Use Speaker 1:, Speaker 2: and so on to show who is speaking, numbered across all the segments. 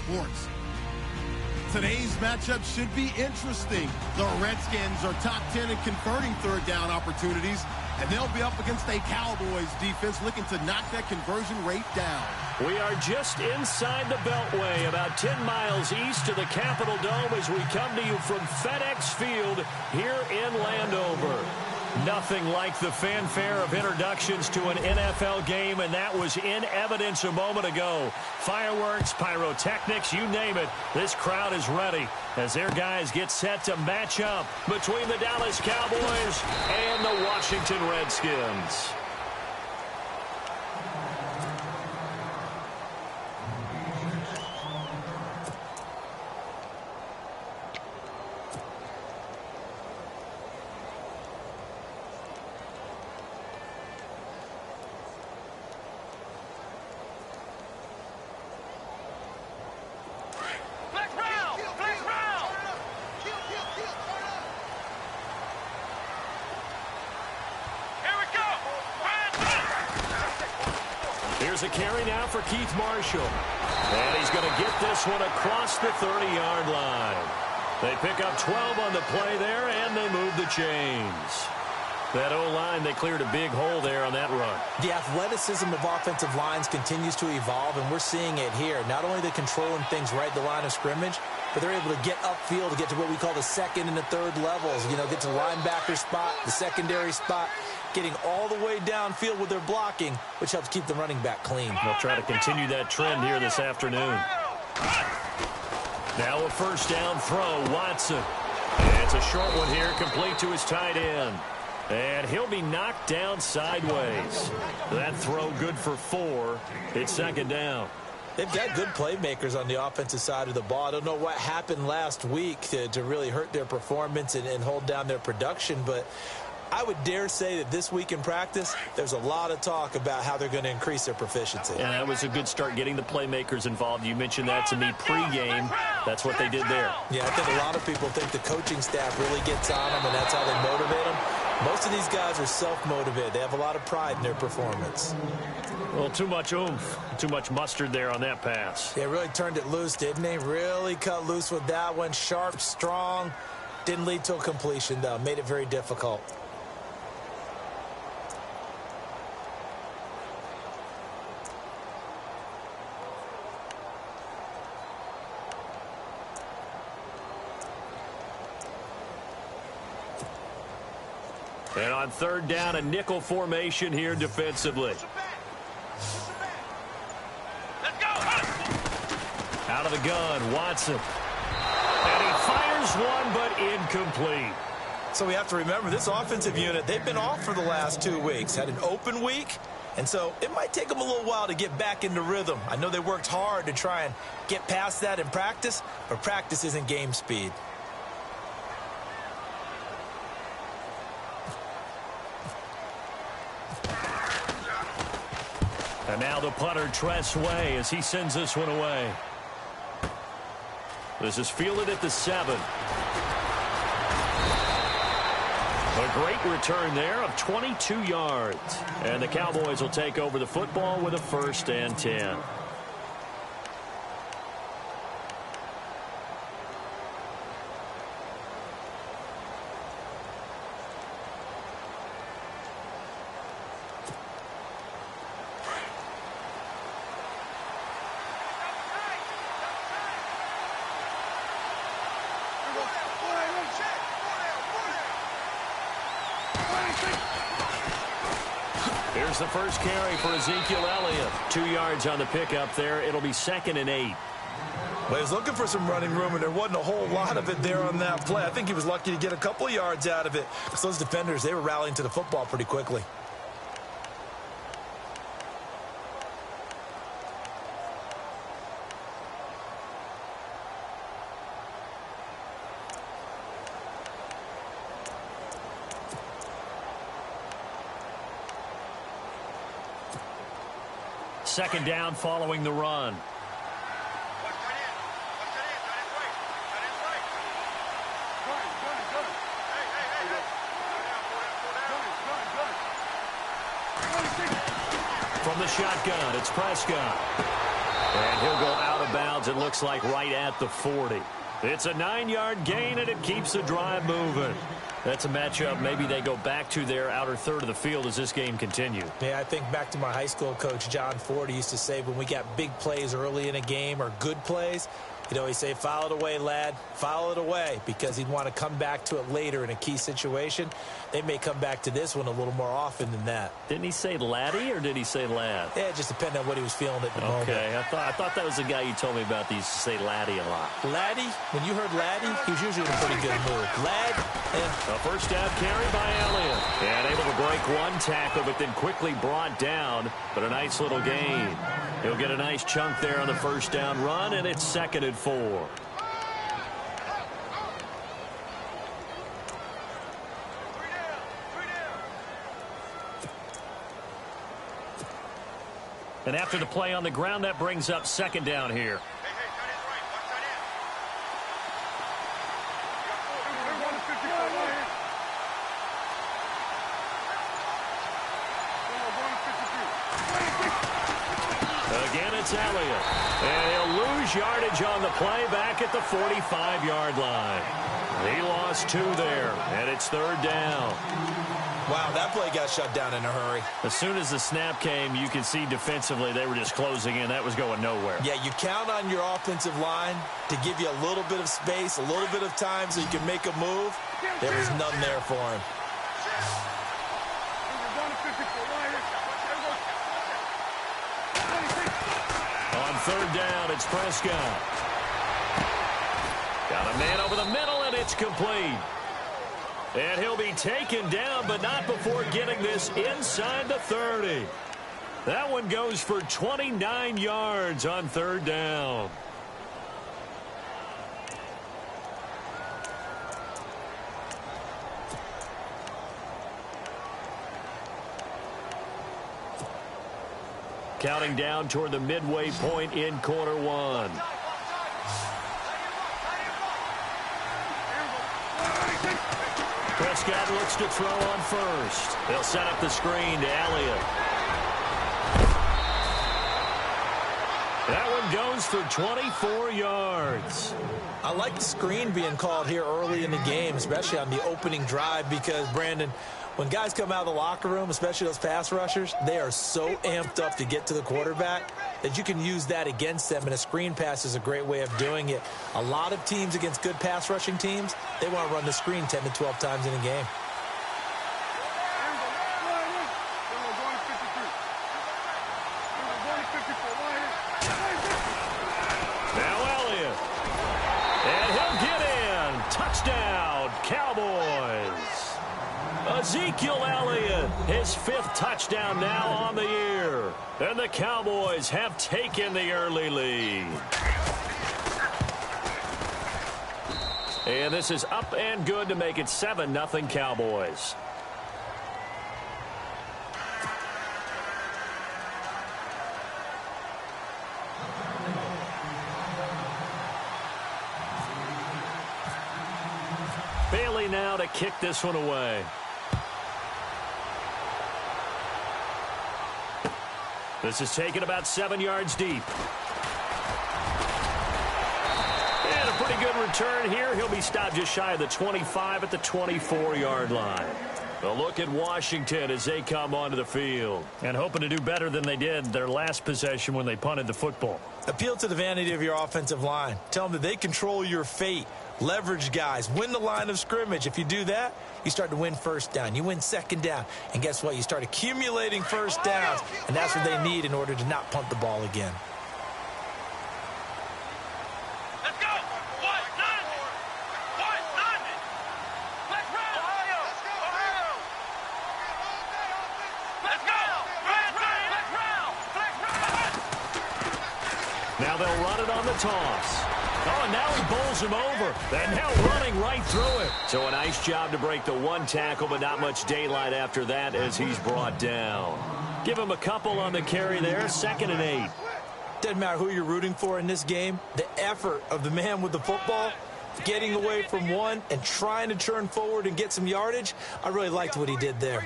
Speaker 1: sports. Today's matchup should be interesting. The Redskins are top 10 in converting third down opportunities, and they'll be up against a Cowboys defense looking to knock that conversion rate down.
Speaker 2: We are just inside the Beltway, about 10 miles east of the Capitol Dome as we come to you from FedEx Field here in Landover. Nothing like the fanfare of introductions to an NFL game, and that was in evidence a moment ago. Fireworks, pyrotechnics, you name it. This crowd is ready as their guys get set to match up between the Dallas Cowboys and the Washington Redskins. Here's a carry now for Keith Marshall. And he's going to get this one across the 30-yard line. They pick up 12 on the play there, and they move the chains. That O-line, they cleared a big hole there on that run.
Speaker 3: The athleticism of offensive lines continues to evolve, and we're seeing it here. Not only are they controlling things right at the line of scrimmage, but they're able to get upfield to get to what we call the second and the third levels. You know, get to the linebacker spot, the secondary spot, getting all the way downfield with their blocking, which helps keep the running back clean.
Speaker 2: They'll try to continue that trend here this afternoon. Now a first down throw, Watson. And it's a short one here, complete to his tight end. And he'll be knocked down sideways. That throw good for 4. It's second down.
Speaker 3: They've got good playmakers on the offensive side of the ball. I don't know what happened last week to really hurt their performance and hold down their production, but I would dare say that this week in practice, there's a lot of talk about how they're going to increase their proficiency.
Speaker 2: And that was a good start, getting the playmakers involved. You mentioned that to me pregame. That's what they did there.
Speaker 3: Yeah, I think a lot of people think the coaching staff really gets on them, and that's how they motivate them. Most of these guys are self-motivated. They have a lot of pride in their performance.
Speaker 2: Well, too much oomph, too much mustard there on that pass.
Speaker 3: They really turned it loose, didn't they? Really cut loose with that one. Sharp, strong. Didn't lead to a completion, though. Made it very difficult.
Speaker 2: And on third down, a nickel formation here defensively. Out of the gun, Watson. And he fires one, but incomplete.
Speaker 3: So we have to remember, this offensive unit, they've been off for the last 2 weeks. Had an open week, and so it might take them a little while to get back into rhythm. I know they worked hard to try and get past that in practice, but practice isn't game speed.
Speaker 2: And now the punter, Tress Way, as he sends this one away. This is fielded at the 7. A great return there of 22 yards. And the Cowboys will take over the football with a 1st and 10. Here's the first carry for Ezekiel Elliott. 2 yards on the pickup there. It'll be 2nd and 8.
Speaker 3: Well, he was looking for some running room, and there wasn't a whole lot of it there on that play. I think he was lucky to get a couple of yards out of it. Because those defenders, they were rallying to the football pretty quickly.
Speaker 2: Second down following the run. From the shotgun, it's Prescott. And he'll go out of bounds, it looks like right at the 40. It's a 9-yard gain, and it keeps the drive moving. That's a matchup maybe they go back to their outer third of the field as this game continues.
Speaker 3: Yeah, I think back to my high school coach, John Ford. He used to say when we got big plays early in a game or good plays, he'd always say, foul it away, lad, foul it away, because he'd want to come back to it later in a key situation. They may come back to this one a little more often than that.
Speaker 2: Didn't he say laddie or did he say lad?
Speaker 3: Yeah, it just depended on what he was feeling at the moment.
Speaker 2: Okay, I thought that was the guy you told me about that used to say laddie a lot.
Speaker 3: Laddie, when you heard laddie, he was usually in a pretty good mood. Lad,
Speaker 2: A first down carry by Elliott. And able to break one tackle, but then quickly brought down. But a nice little gain. He'll get a nice chunk there on the first down run, and it's 2nd and 4. And after the play on the ground, that brings up 2nd down here. Again, it's Elliott. And he'll lose yardage on the play back at the 45-yard line. He lost 2 there, and it's 3rd down.
Speaker 3: wow, that play got shut down in a hurry.
Speaker 2: As soon as the snap came, you could see defensively they were just closing in. That was going nowhere.
Speaker 3: Yeah, you count on your offensive line to give you a little bit of space, a little bit of time so you can make a move. There was none there for him.
Speaker 2: On 3rd down, it's Prescott. Got a man over the middle, and it's complete. And he'll be taken down, but not before getting this inside the 30. That one goes for 29 yards on 3rd down. Counting down toward the midway point in quarter one. Prescott looks to throw on first. They'll set up the screen to Elliott. That one goes for 24 yards.
Speaker 3: I like the screen being called here early in the game, especially on the opening drive, because, Brandon, when guys come out of the locker room, especially those pass rushers, they are so amped up to get to the quarterback that you can use that against them, and a screen pass is a great way of doing it. A lot of teams against good pass rushing teams, they want to run the screen 10 to 12 times in a game.
Speaker 2: Now Elliott. And he'll get in. Touchdown, Cowboys. Ezekiel Elliott, his 5th touchdown now on the year. And the Cowboys have taken the early lead. And this is up and good to make it 7-0 Cowboys. Bailey now to kick this one away. This is taken about 7 yards deep. And a pretty good return here. He'll be stopped just shy of the 25 at the 24-yard line. A look at Washington as they come onto the field. And hoping to do better than they did their last possession when they punted the football.
Speaker 3: Appeal to the vanity of your offensive line. Tell them that they control your fate. Leverage guys. Win the line of scrimmage. If you do that, you start to win first down. You win second down. And guess what? You start accumulating first downs. And that's what they need in order to not punt the ball again.
Speaker 4: Let's go! What? None! What? None! Let's roll! Ohio! Ohio! Let's go! Let's roll!
Speaker 2: Now they'll run it on the toss. Oh, and now he bowls him over. And now running right through it. So a nice job to break the one tackle, but not much daylight after that as he's brought down. Give him a couple on the carry there. 2nd and 8.
Speaker 3: Doesn't matter who you're rooting for in this game. The effort of the man with the football, getting away from one and trying to turn forward and get some yardage, I really liked what he did there.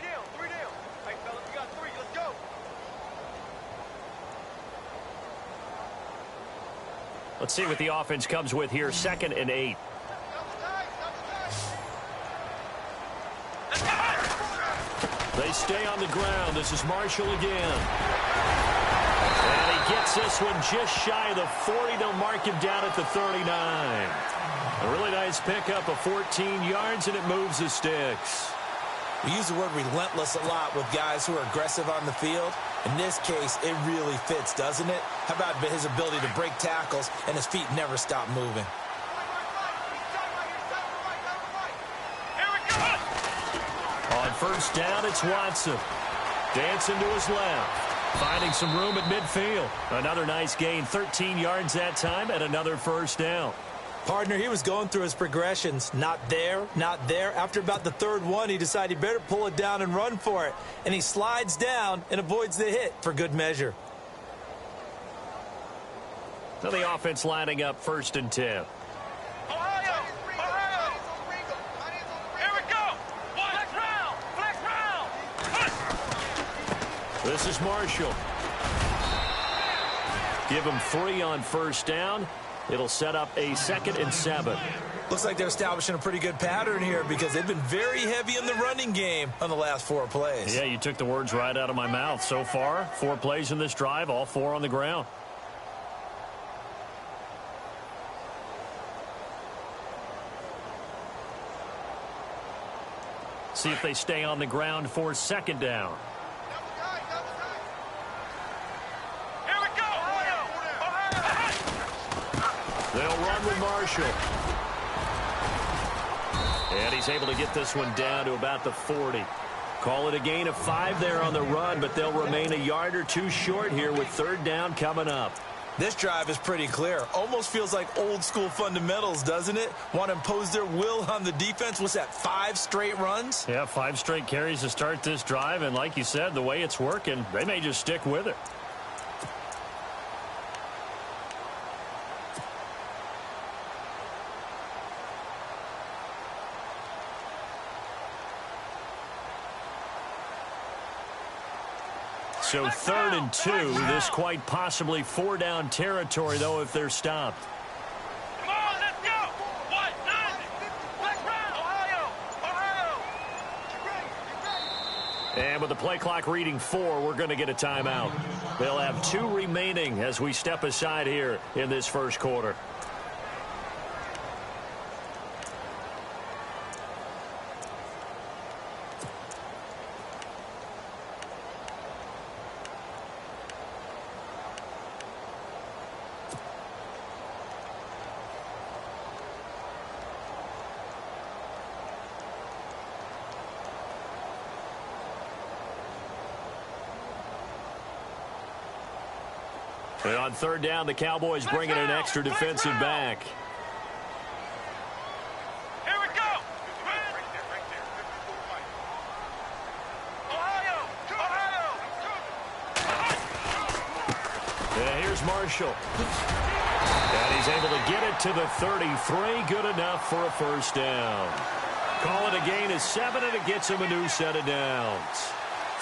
Speaker 2: Let's see what the offense comes with here. 2nd and 8. They stay on the ground. This is Marshall again. And he gets this one just shy of the 40. They'll mark him down at the 39. A really nice pickup of 14 yards, and it moves the sticks.
Speaker 3: We use the word relentless a lot with guys who are aggressive on the field. In this case, it really fits, doesn't it? How about his ability to break tackles and his feet never stop moving?
Speaker 2: On first down, it's Watson. Dancing to his left. Finding some room at midfield. Another nice gain, 13 yards that time, and another first down.
Speaker 3: Partner, he was going through his progressions. Not there, not there. After about the 3rd one, he decided he better pull it down and run for it. And he slides down and avoids the hit for good measure.
Speaker 2: So the offense lining up 1st and 10. This is Marshall. Give him 3 on first down. It'll set up a 2nd and 7.
Speaker 3: Looks like they're establishing a pretty good pattern here because they've been very heavy in the running game on the last 4 plays.
Speaker 2: Yeah, you took the words right out of my mouth. So far, 4 plays in this drive, all 4 on the ground. See if they stay on the ground for 2nd down. They'll run with Marshall. And he's able to get this one down to about the 40. Call it a gain of 5 there on the run, but they'll remain a yard or 2 short here with 3rd down coming up.
Speaker 3: This drive is pretty clear. Almost feels like old school fundamentals, doesn't it? Want to impose their will on the defense. What's that, 5 straight runs?
Speaker 2: Yeah, 5 straight carries to start this drive. And like you said, the way it's working, they may just stick with it. So 3rd and 2. This quite possibly 4-down territory, though, if they're stopped.
Speaker 4: Come on, let's go! 1-9! Black round! Ohio!
Speaker 2: And with the play clock reading 4, we're going to get a timeout. They'll have 2 remaining as we step aside here in this first quarter. And on 3rd down, the Cowboys bringing an extra defensive back.
Speaker 4: Here we go! Ohio!
Speaker 2: And here's Marshall. And he's able to get it to the 33. Good enough for a first down. Call it a gain of 7, and it gets him a new set of downs.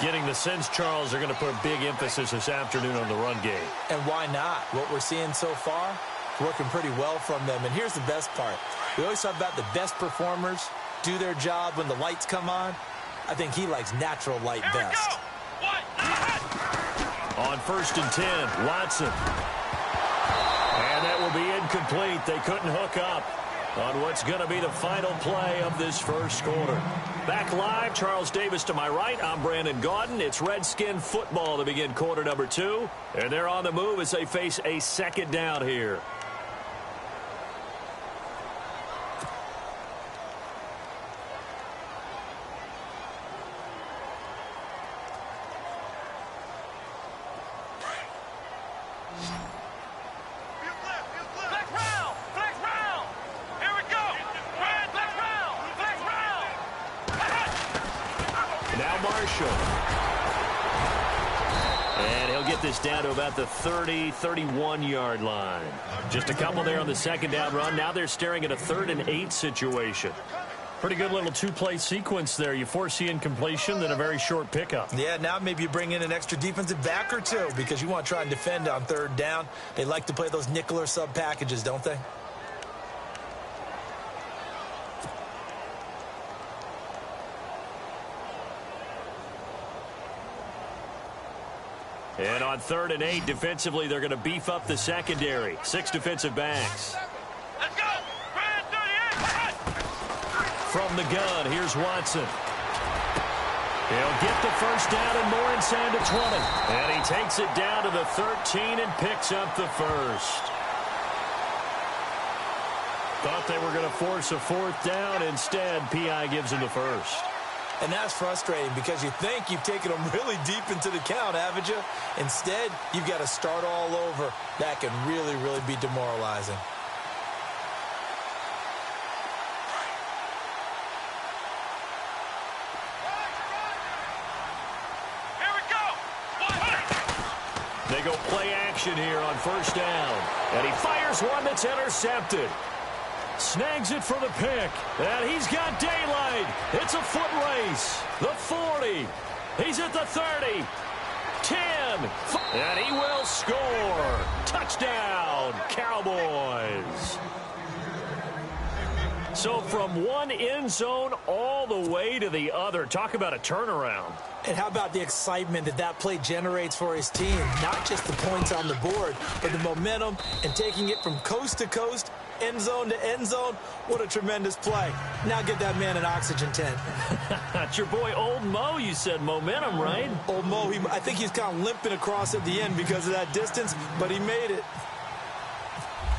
Speaker 2: Getting the sense, Charles, they're going to put a big emphasis this afternoon on the run game.
Speaker 3: And why not? What we're seeing so far, working pretty well from them. And here's the best part. We always talk about the best performers do their job when the lights come on. I think he likes natural light best.
Speaker 2: On 1st and 10, Watson. And that will be incomplete. They couldn't hook up on what's going to be the final play of this first quarter. Back live, Charles Davis to my right. I'm Brandon Gaudin. It's Redskin football to begin quarter number 2. And they're on the move as they face a 2nd down here. And he'll get this down to about the 30, 31-yard line. Just a couple there on the 2nd down run. Now they're staring at a 3rd and 8 situation. Pretty good little two-play sequence there. You force the incompletion, then a very short pickup.
Speaker 3: Yeah, now maybe you bring in an extra defensive back or two because you want to try and defend on third down. They like to play those nickel or sub packages, don't they?
Speaker 2: And on 3rd and 8, defensively, they're going to beef up the secondary. 6 defensive backs.
Speaker 4: Let's go! Brand 38!
Speaker 2: From the gun, here's Watson. He'll get the first down and more inside the 20. And he takes it down to the 13 and picks up the first. Thought they were going to force a 4th down. Instead, P.I. gives him the first.
Speaker 3: And that's frustrating because you think you've taken them really deep into the count, haven't you? Instead, you've got to start all over. That can really, really be demoralizing.
Speaker 4: Here we go!
Speaker 2: They go play action here on 1st down. And he fires one that's intercepted. Snags it for the pick. And he's got daylight. It's a foot race. The 40. He's at the 30. 10. And he will score. Touchdown, Cowboys. So from one end zone all the way to the other. Talk about a turnaround.
Speaker 3: And how about the excitement that that play generates for his team? Not just the points on the board, but the momentum and taking it from coast to coast, end zone to end zone. What a tremendous play. Now get that man an oxygen tent.
Speaker 2: It's your boy Old Mo, you said momentum, right?
Speaker 3: Old Mo, I think he's kind of limping across at the end because of that distance, but he made it.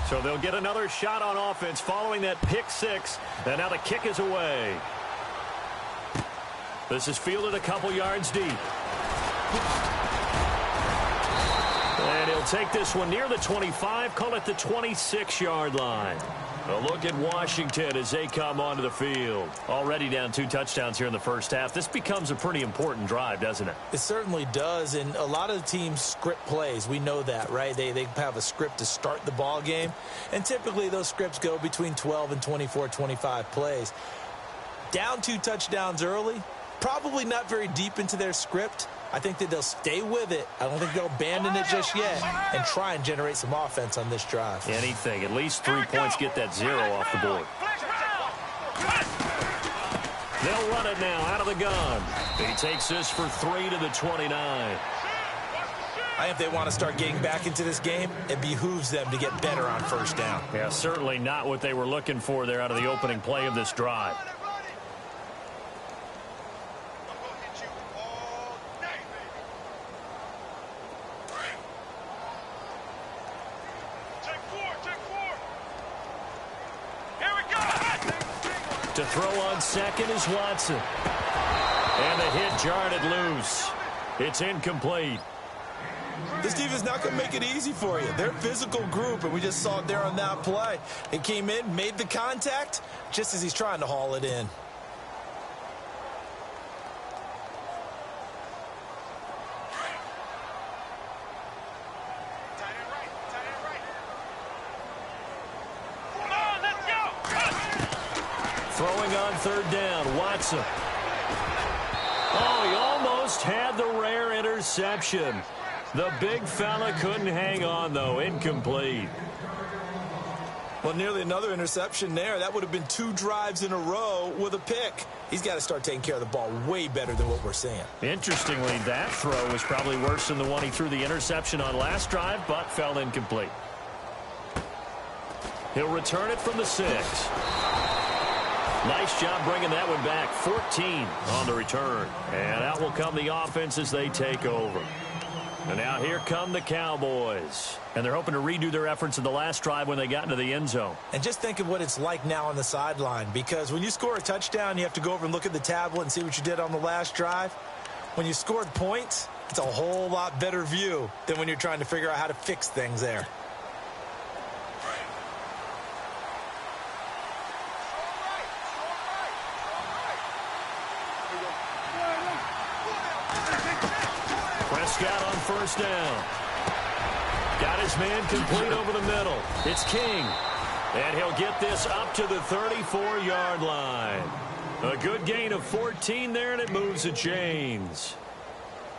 Speaker 2: So they'll get another shot on offense following that pick 6. And now the kick is away. This is fielded a couple yards deep. And he'll take this one near the 25, call it the 26-yard line. A look at Washington as they come onto the field. Already down 2 touchdowns here in the first half. This becomes a pretty important drive, doesn't it?
Speaker 3: It certainly does, and a lot of the teams script plays. We know that, right? They have a script to start the ball game, and typically those scripts go between 12 and 24, 25 plays. Down 2 touchdowns early, probably not very deep into their script. I think that they'll stay with it. I don't think they'll abandon it just yet and try and generate some offense on this drive.
Speaker 2: Anything. At least 3 points get that 0 off the board. They'll run it now out of the gun. He takes this for 3 to the 29.
Speaker 3: I think if they want to start getting back into this game, it behooves them to get better on 1st down.
Speaker 2: Yeah, certainly not what they were looking for there out of the opening play of this drive. To throw on second is Watson. And the hit jarred it loose. It's incomplete.
Speaker 3: This defense not going to make it easy for you. They're a physical group, and we just saw it there on that play. It came in, made the contact, just as he's trying to haul it in.
Speaker 2: Throwing on 3rd down, Watson. Oh, he almost had the rare interception. The big fella couldn't hang on, though. Incomplete.
Speaker 3: Well, nearly another interception there. That would have been 2 drives in a row with a pick. He's got to start taking care of the ball way better than what we're seeing. Interestingly,
Speaker 2: that throw was probably worse than the one he threw the interception on last drive, but fell incomplete. He'll return it from the 6. Nice job bringing that one back. 14 on the return. And out will come the offense as they take over. And now here come the Cowboys. And they're hoping to redo their efforts in the last drive when they got into the end zone.
Speaker 3: And just think of what it's like now on the sideline. Because when you score a touchdown, you have to go over and look at the tablet and see what you did on the last drive. When you scored points, it's a whole lot better view than when you're trying to figure out how to fix things there.
Speaker 2: Prescott on 1st down. Got his man complete over the middle. It's King. And he'll get this up to the 34-yard line. A good gain of 14 there, and it moves the chains.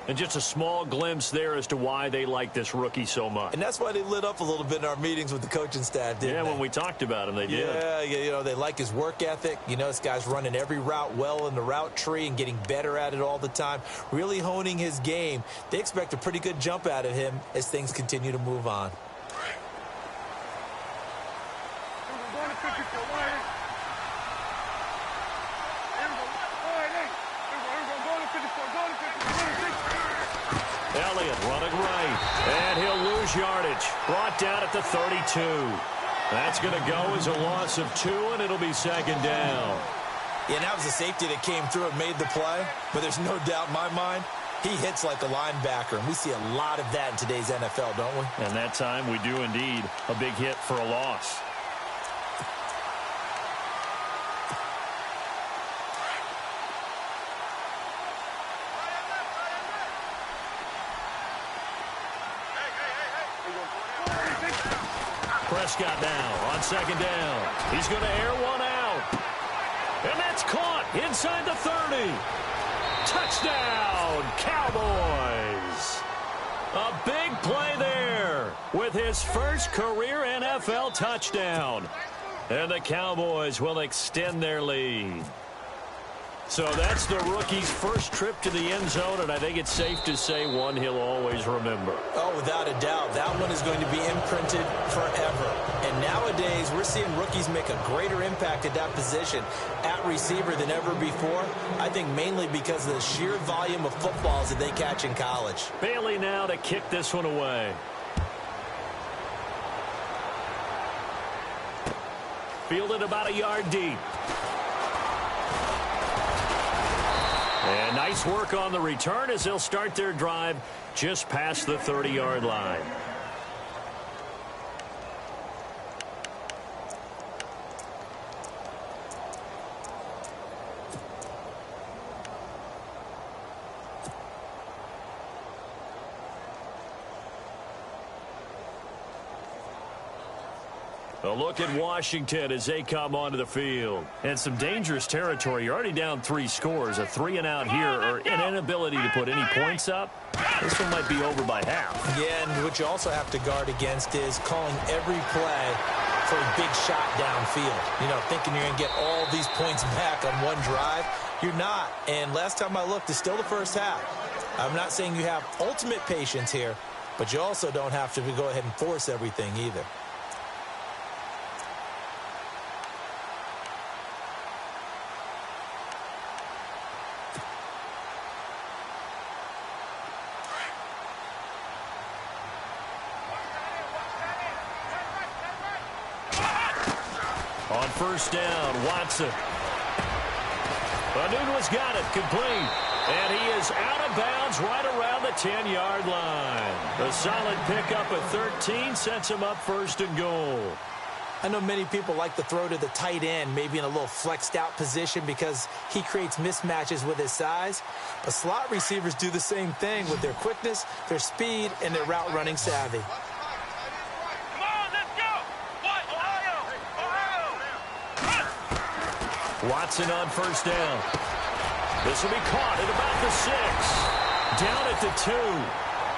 Speaker 2: And just a small glimpse there as to why they like this rookie so much.
Speaker 3: And that's why they lit up a little bit in our meetings with the coaching staff, didn't they?
Speaker 2: Yeah, when we talked about him, they did.
Speaker 3: Yeah, you know, they like his work ethic. You know, this guy's running every route well in the route tree and getting better at it all the time, really honing his game. They expect a pretty good jump out of him as things continue to move on.
Speaker 2: Elliott running right, and he'll lose yardage. Brought down at the 32. That's going to go as a loss of 2, and it'll be second down.
Speaker 3: Yeah, and that was a safety that came through and made the play, but there's no doubt in my mind he hits like a linebacker, and we see a lot of that in today's NFL, don't we?
Speaker 2: And that time we do indeed a big hit for a loss. Prescott now on second down. He's going to air one out. And that's caught inside the 30. Touchdown, Cowboys. A big play there with his first career NFL touchdown. And the Cowboys will extend their lead. So that's the rookie's first trip to the end zone, and I think it's safe to say one he'll always remember.
Speaker 3: Oh, without a doubt. That one is going to be imprinted forever. And nowadays, we're seeing rookies make a greater impact at that position at receiver than ever before. I think mainly because of the sheer volume of footballs that they catch in college.
Speaker 2: Bailey now to kick this one away. Fielded about a yard deep. And nice work on the return as they'll start their drive just past the 30-yard line. A look at Washington as they come onto the field. And some dangerous territory. You're already down 3 scores. A 3 and out here, or an inability to put any points up. This one might be over by half.
Speaker 3: Yeah, and what you also have to guard against is calling every play for a big shot downfield. You know, thinking you're going to get all these points back on one drive. You're not. And last time I looked, it's still the first half. I'm not saying you have ultimate patience here, but you also don't have to go ahead and force everything either.
Speaker 2: On first down, Watson. Anunu's got it, complete. And he is out of bounds right around the 10-yard line. A solid pickup at 13 sets him up first and goal.
Speaker 3: I know many people like to throw to the tight end, maybe in a little flexed out position because he creates mismatches with his size. But slot receivers do the same thing with their quickness, their speed, and their route running savvy.
Speaker 2: Watson on first down. This will be caught at about the 6. Down at the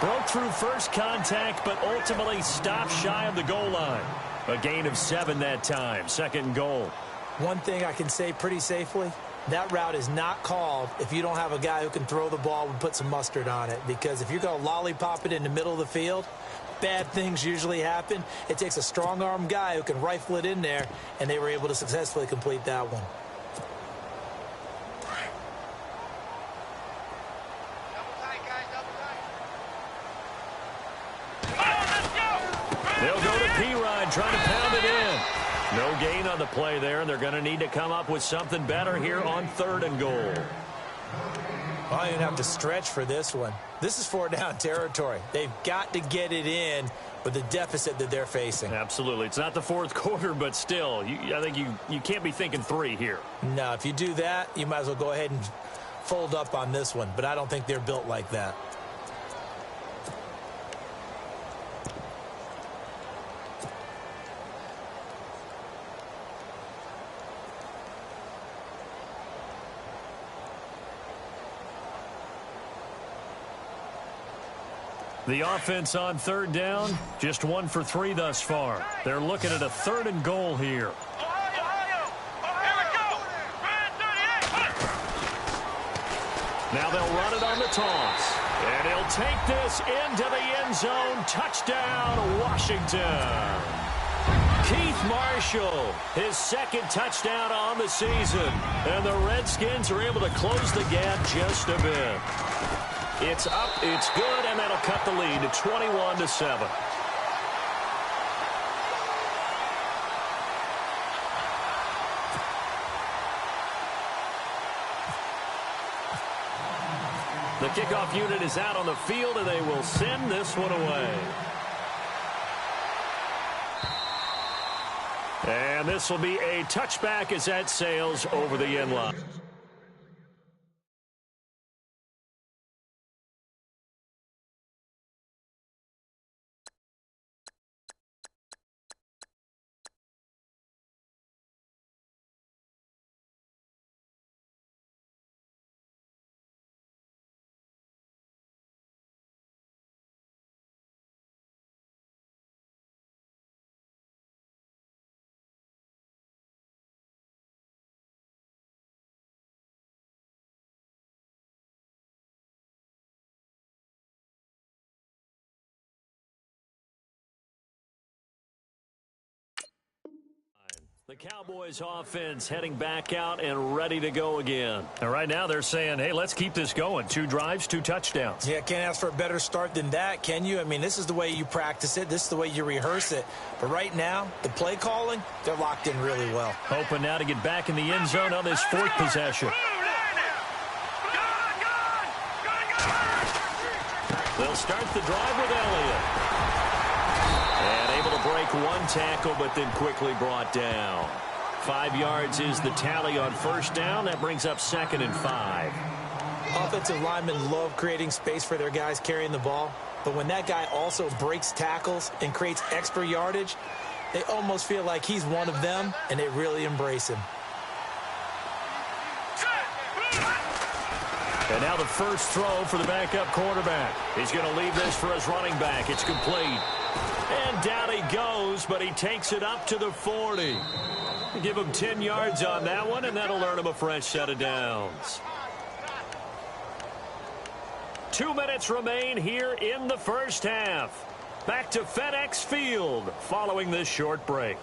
Speaker 2: 2. Broke through first contact, but ultimately stopped shy of the goal line. A gain of 7 that time. Second and goal.
Speaker 3: One thing I can say pretty safely, that route is not called if you don't have a guy who can throw the ball and put some mustard on it. Because if you're going to lollipop it in the middle of the field, bad things usually happen. It takes a strong-arm guy who can rifle it in there, and they were able to successfully complete that one.
Speaker 2: They'll go to P-Ryan trying to pound it in. No gain on the play there, and they're going to need to come up with something better here on third and goal.
Speaker 3: Well, you have to stretch for this one. This is 4-down territory. They've got to get it in with the deficit that they're facing.
Speaker 2: Absolutely. It's not the fourth quarter, but still, I think you can't be thinking 3 here.
Speaker 3: No, if you do that, you might as well go ahead and fold up on this one, but I don't think they're built like that.
Speaker 2: The offense on third down, just 1 for 3 thus far. They're looking at a 3rd and goal here. Now they'll run it on the toss. And he'll take this into the end zone. Touchdown, Washington. Keith Marshall, his 2nd touchdown on the season. And the Redskins are able to close the gap just a bit. It's up, it's good, and that'll cut the lead to 21-7. The kickoff unit is out on the field, and they will send this one away. And this will be a touchback as that sails over the end line. The Cowboys offense heading back out and ready to go again. And right now they're saying, hey, let's keep this going. 2 drives, 2 touchdowns.
Speaker 3: Yeah, can't ask for a better start than that, can you? I mean, this is the way you practice it. This is the way you rehearse it. But right now, the play calling, they're locked in really well.
Speaker 2: Hoping now to get back in the end zone on this 4th possession. They'll start the drive with Elliott. And able to break 1 tackle, but then quickly brought down. 5 yards is the tally on 1st down. That brings up 2nd and 5.
Speaker 3: Offensive linemen love creating space for their guys carrying the ball. But when that guy also breaks tackles and creates extra yardage, they almost feel like he's one of them, and they really embrace him.
Speaker 2: And now the first throw for the backup quarterback. He's going to leave this for his running back. It's complete. And down he goes, but he takes it up to the 40. Give him 10 yards on that one, and that'll earn him a fresh set of downs. 2 minutes remain here in the first half. Back to FedEx Field following this short break.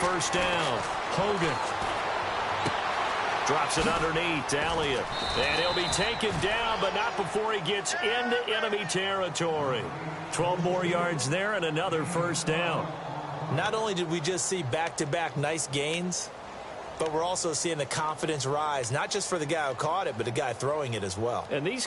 Speaker 2: First down, Hogan drops it underneath to Elliott, and he'll be taken down, but not before he gets into enemy territory. 12 more yards there and another first down.
Speaker 3: Not only did we just see back-to-back nice gains, but we're also seeing the confidence rise, not just for the guy who caught it, but the guy throwing it as well.
Speaker 2: And these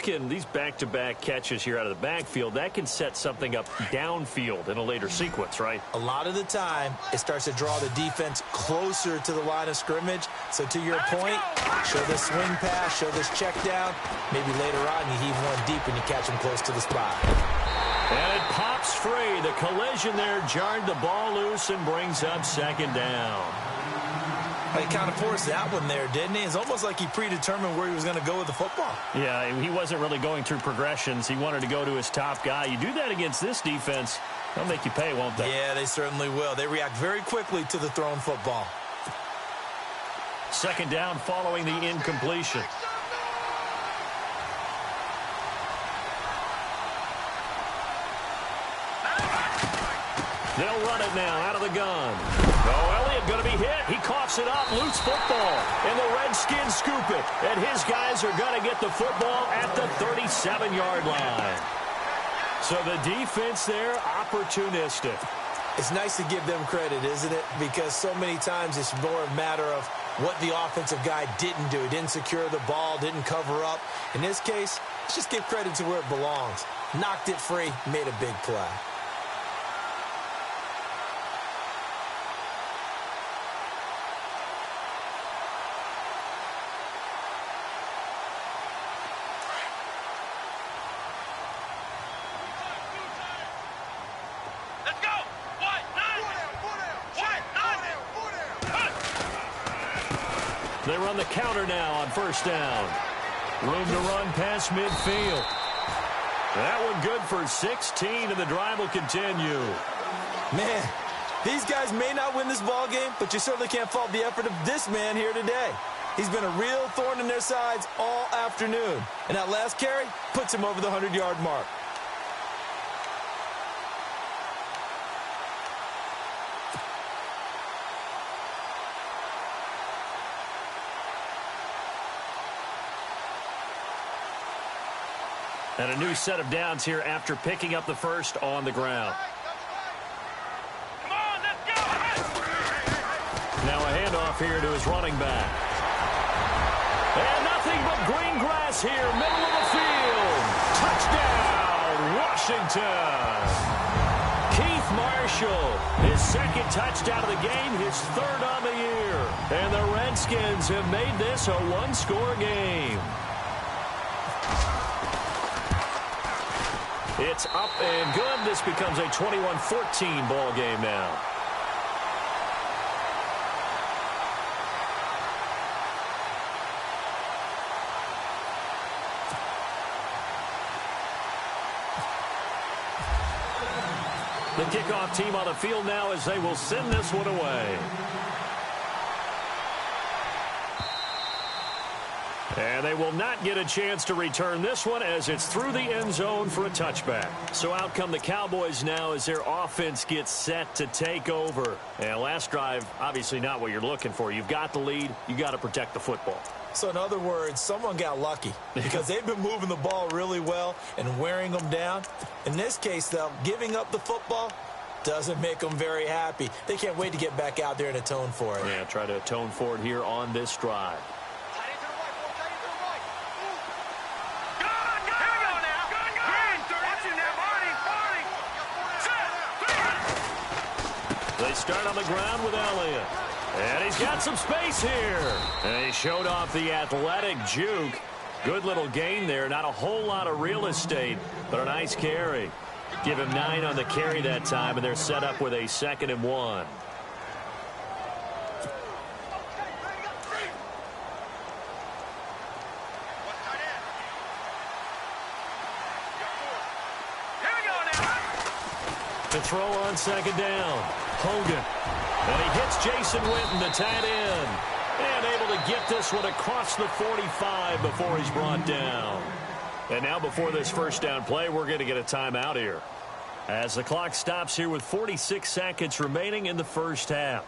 Speaker 2: back-to-back catches here out of the backfield, that can set something up downfield in a later sequence, right?
Speaker 3: A lot of the time, it starts to draw the defense closer to the line of scrimmage. So to your point, show this swing pass, show this check down. Maybe later on you heave one deep and you catch him close to the spot.
Speaker 2: And it pops free. The collision there jarred the ball loose and brings up 2nd down.
Speaker 3: He kind of forced that one there, didn't he? It's almost like he predetermined where he was going to go with the football.
Speaker 2: Yeah, he wasn't really going through progressions. He wanted to go to his top guy. You do that against this defense, they'll make you pay, won't they?
Speaker 3: Yeah, they certainly will. They react very quickly to the thrown football.
Speaker 2: 2nd down following the incompletion. They'll run it now out of the gun. Oh, Elliott going to be hit. He coughs it up. Loose football. And the Redskins scoop it. And his guys are going to get the football at the 37-yard line. So the defense there, opportunistic.
Speaker 3: It's nice to give them credit, isn't it? Because so many times it's more a matter of what the offensive guy didn't do. He didn't secure the ball, didn't cover up. In this case, let's just give credit to where it belongs. Knocked it free, made a big play.
Speaker 2: They run the counter now on first down. Room to run past midfield. That one good for 16, and the drive will continue.
Speaker 3: Man, these guys may not win this ball game, but you certainly can't fault the effort of this man here today. He's been a real thorn in their sides all afternoon. And that last carry puts him over the 100-yard mark.
Speaker 2: And a new set of downs here after picking up the first on the ground.
Speaker 4: Come on, let's go!
Speaker 2: Now a handoff here to his running back. And nothing but green grass here, middle of the field. Touchdown, Washington. Keith Marshall, his second touchdown of the game, his third on the year. And the Redskins have made this a one-score game. It's up and good. This becomes a 21-14 ball game now. The kickoff team on the field now as they will send this one away. And they will not get a chance to return this one as it's through the end zone for a touchback. So out come the Cowboys now as their offense gets set to take over. And last drive, obviously not what you're looking for. You've got the lead. You got to protect the football.
Speaker 3: So in other words, someone got lucky because they've been moving the ball really well and wearing them down. In this case, though, giving up the football doesn't make them very happy. They can't wait to get back out there and atone for it.
Speaker 2: Yeah, try to atone for it here on this drive. They start on the ground with Elliott. And he's got some space here. And he showed off the athletic juke. Good little gain there. Not a whole lot of real estate, but a nice carry. Give him 9 on the carry that time, and they're set up with a 2nd and 1. To throw on 2nd down. Hogan. And he hits Jason Witten, the tight end. And able to get this one across the 45 before he's brought down. And now before this first down play, we're going to get a timeout here. As the clock stops here with 46 seconds remaining in the first half.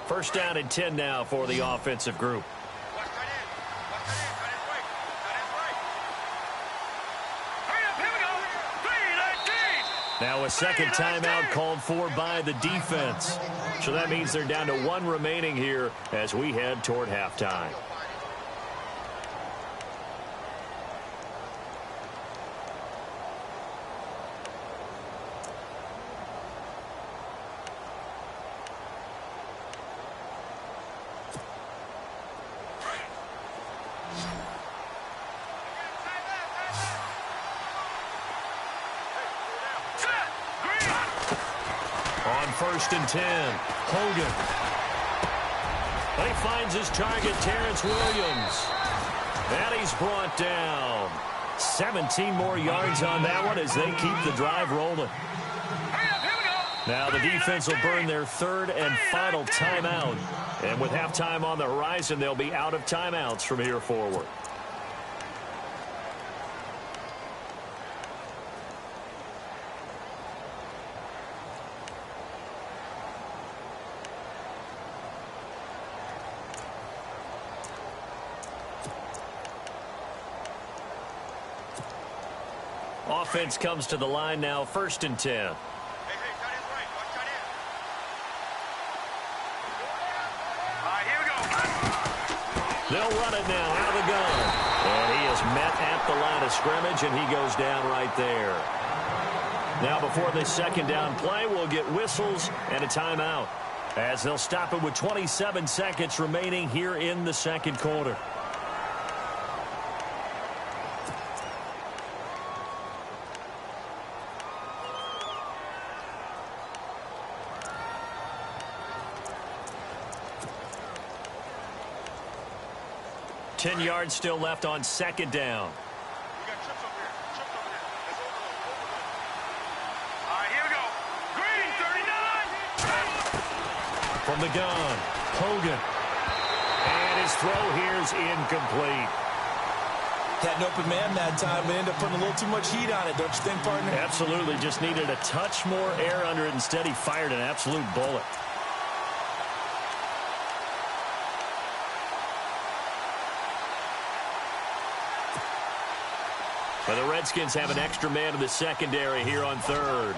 Speaker 2: First down and 10 now for the offensive group. Now a second timeout called for by the defense. So that means they're down to 1 remaining here as we head toward halftime. First and 10. Hogan. And he finds his target, Terrence Williams. And he's brought down. 17 more yards on that one as they keep the drive rolling. Now the defense will burn their 3rd and final timeout. And with halftime on the horizon, they'll be out of timeouts from here forward. Offense comes to the line now, 1st and 10. They'll run it now out of the gun. And he is met at the line of scrimmage, and he goes down right there. Now before this second down play, we'll get whistles and a timeout, as they'll stop it with 27 seconds remaining here in the second quarter. 10 yards still left on second down.
Speaker 4: We got trips over here. Trips over here. Let's overload. All right, here we go. Green, 39.
Speaker 2: From the gun, Hogan. And his throw here's incomplete.
Speaker 3: Had an open man that time, but ended up putting a little too much heat on it, don't you think, partner?
Speaker 2: Absolutely. Just needed a touch more air under it. Instead, he fired an absolute bullet. But the Redskins have an extra man in the secondary here on third.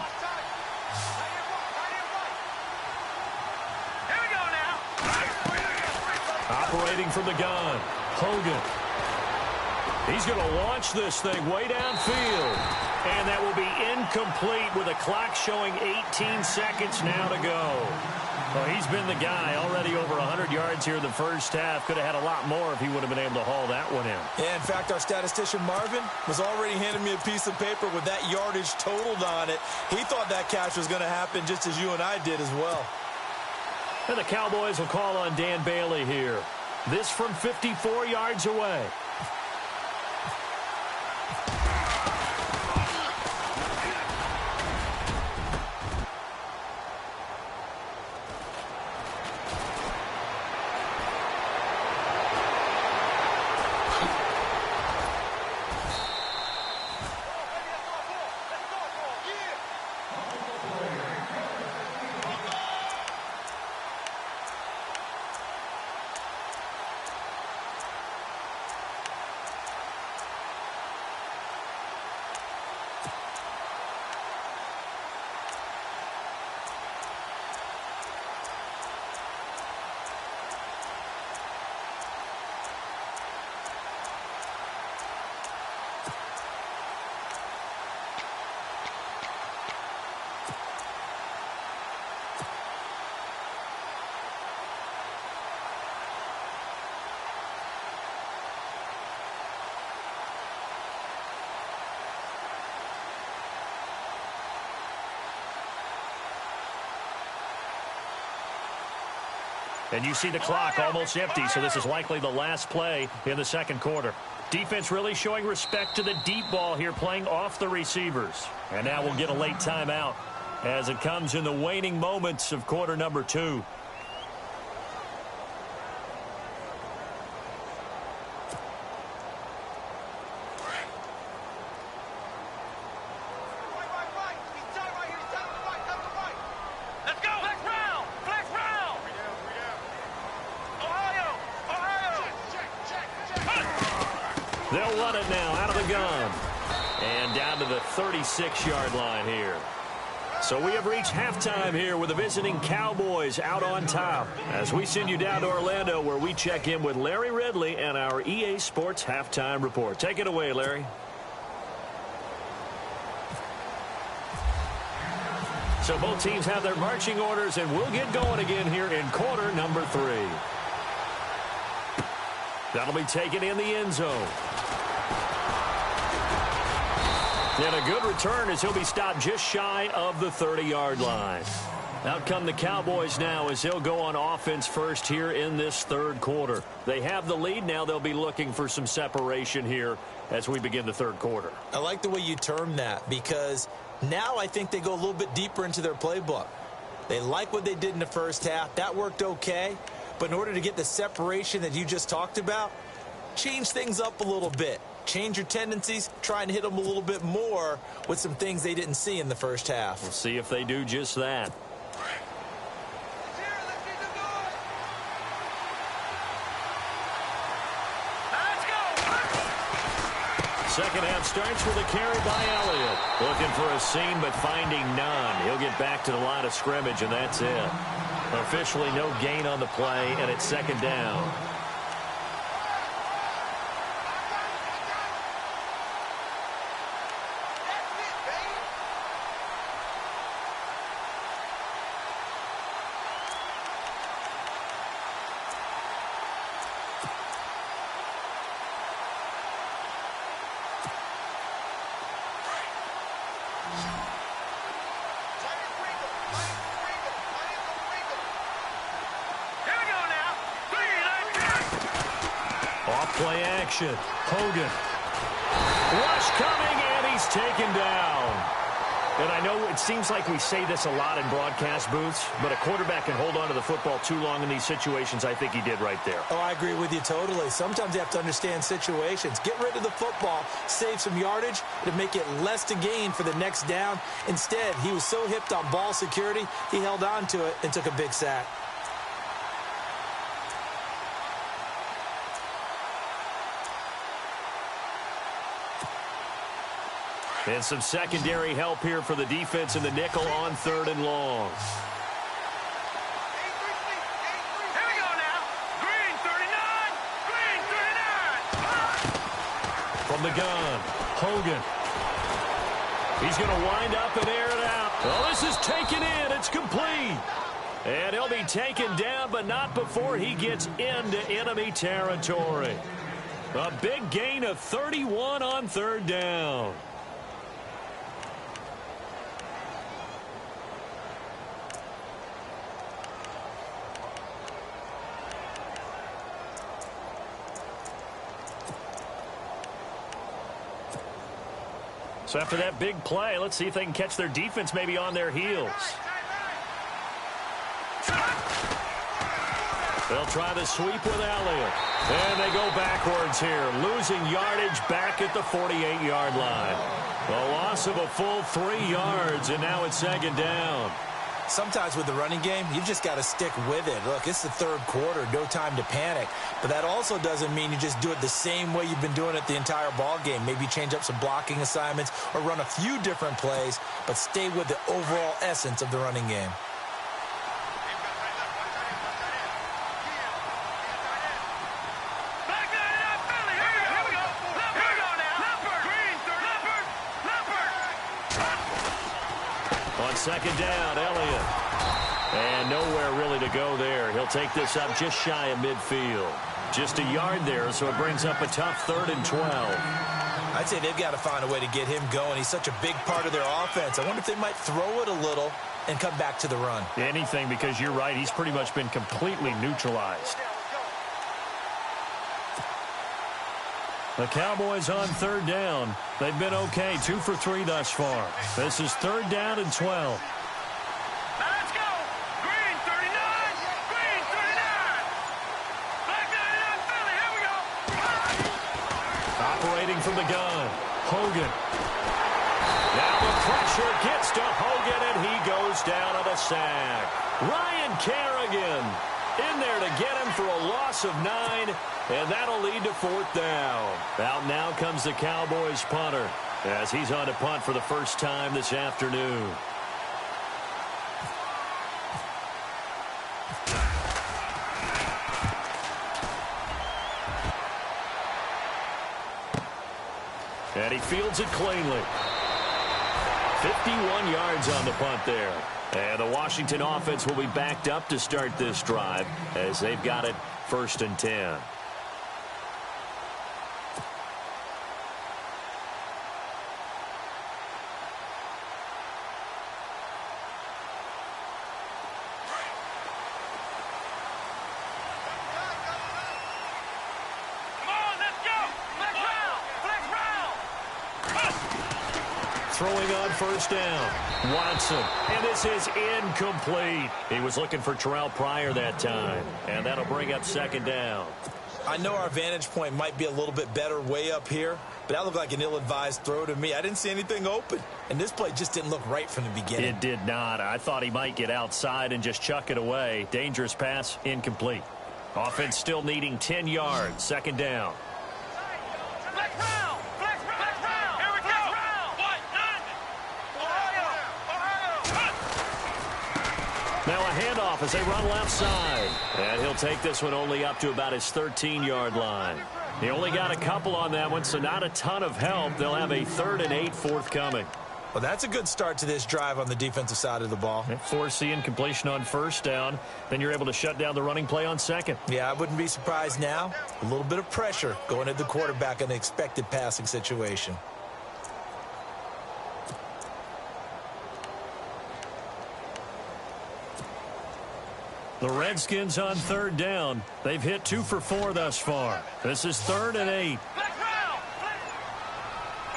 Speaker 4: Here we go now.
Speaker 2: Operating from the gun, Hogan. He's going to launch this thing way downfield. And that will be incomplete with a clock showing 18 seconds now to go. Well, he's been the guy already over 100 yards here in the first half. Could have had a lot more if he would have been able to haul that one in.
Speaker 3: Yeah, in fact, our statistician Marvin was already handing me a piece of paper with that yardage totaled on it. He thought that catch was going to happen just as you and I did as well.
Speaker 2: And the Cowboys will call on Dan Bailey here. This from 54 yards away. And you see the clock almost empty, so this is likely the last play in the second quarter. Defense really showing respect to the deep ball here, playing off the receivers. And now we'll get a late timeout as it comes in the waning moments of quarter number 2. They'll run it now out of the gun. And down to the 36-yard line here. So we have reached halftime here with the visiting Cowboys out on top. As we send you down to Orlando where we check in with Larry Ridley and our EA Sports Halftime Report. Take it away, Larry. So both teams have their marching orders, and we'll get going again here in quarter number 3. That'll be taken in the end zone. And a good return as he'll be stopped just shy of the 30-yard line. Out come the Cowboys now as they'll go on offense first here in this third quarter. They have the lead. Now they'll be looking for some separation here as we begin the third quarter.
Speaker 3: I like the way you term that because now I think they go a little bit deeper into their playbook. They like what they did in the first half. That worked okay. But in order to get the separation that you just talked about, change things up a little bit. Change your tendencies, try and hit them a little bit more with some things they didn't see in the first half.
Speaker 2: We'll see if they do just that. Second half starts with a carry by Elliott. Looking for a seam but finding none. He'll get back to the line of scrimmage, and that's it. Officially no gain on the play, and it's second down. Off play action. Hogan. Rush coming, and he's taken down. And I know it seems like we say this a lot in broadcast booths, but a quarterback can hold on to the football too long in these situations. I think he did right there.
Speaker 3: Oh, I agree with you totally. Sometimes you have to understand situations. Get rid of the football, save some yardage to make it less to gain for the next down. Instead, he was so hipped on ball security, he held on to it and took a big sack.
Speaker 2: And some secondary help here for the defense in the nickel on 3rd and long.
Speaker 4: Here we go now. Green 39. Green 39.
Speaker 2: From the gun, Hogan. He's going to wind up and air it out. Well, this is taken in. It's complete. And he'll be taken down, but not before he gets into enemy territory. A big gain of 31 on 3rd down. So after that big play, let's see if they can catch their defense maybe on their heels. They'll try the sweep with Elliott. And they go backwards here, losing yardage back at the 48-yard line. A loss of a full 3 yards, and now it's 2nd down.
Speaker 3: Sometimes with the running game, you've just got to stick with it. Look, it's the 3rd quarter, no time to panic. But that also doesn't mean you just do it the same way you've been doing it the entire ball game. Maybe change up some blocking assignments or run a few different plays, but stay with the overall essence of the running game.
Speaker 2: On 2nd down, Elliott. And nowhere really to go there. He'll take this up just shy of midfield. Just a yard there, so it brings up a tough 3rd and 12.
Speaker 3: I'd say they've got to find a way to get him going. He's such a big part of their offense. I wonder if they might throw it a little and come back to the run.
Speaker 2: Anything, because you're right. He's pretty much been completely neutralized. The Cowboys on 3rd down. They've been okay, 2 for 3 thus far. This is 3rd down and 12.
Speaker 4: Now let's go. Green 39. Green 39. Black 99 Philly. Here we go.
Speaker 2: Operating from the gun, Hogan. Now the pressure gets to Hogan, and he goes down on a sack. Ryan Kerrigan in there to get him for a loss of 9. And that'll lead to 4th down. Out now comes the Cowboys punter as he's on to punt for the first time this afternoon. And he fields it cleanly. 51 yards on the punt there. And the Washington offense will be backed up to start this drive as they've got it 1st and 10. Throwing on 1st down, Watson, and this is incomplete. He was looking for Terrell Pryor that time, and that'll bring up 2nd down.
Speaker 3: I know our vantage point might be a little bit better way up here, but that looked like an ill-advised throw to me. I didn't see anything open, and this play just didn't look right from the beginning.
Speaker 2: It did not. I thought he might get outside and just chuck it away. Dangerous pass, incomplete. Offense still needing 10 yards, 2nd down. Now a handoff as they run left side. And he'll take this one only up to about his 13-yard line. He only got a couple on that one, so not a ton of help. They'll have a 3rd and 8 forthcoming.
Speaker 3: Well, that's a good start to this drive on the defensive side of the ball.
Speaker 2: Force the incompletion on 1st down. Then you're able to shut down the running play on 2nd.
Speaker 3: Yeah, I wouldn't be surprised now. A little bit of pressure going at the quarterback in an expected passing situation.
Speaker 2: The Redskins on third down. They've hit 2 for 4 thus far. This is 3rd and 8.
Speaker 4: Come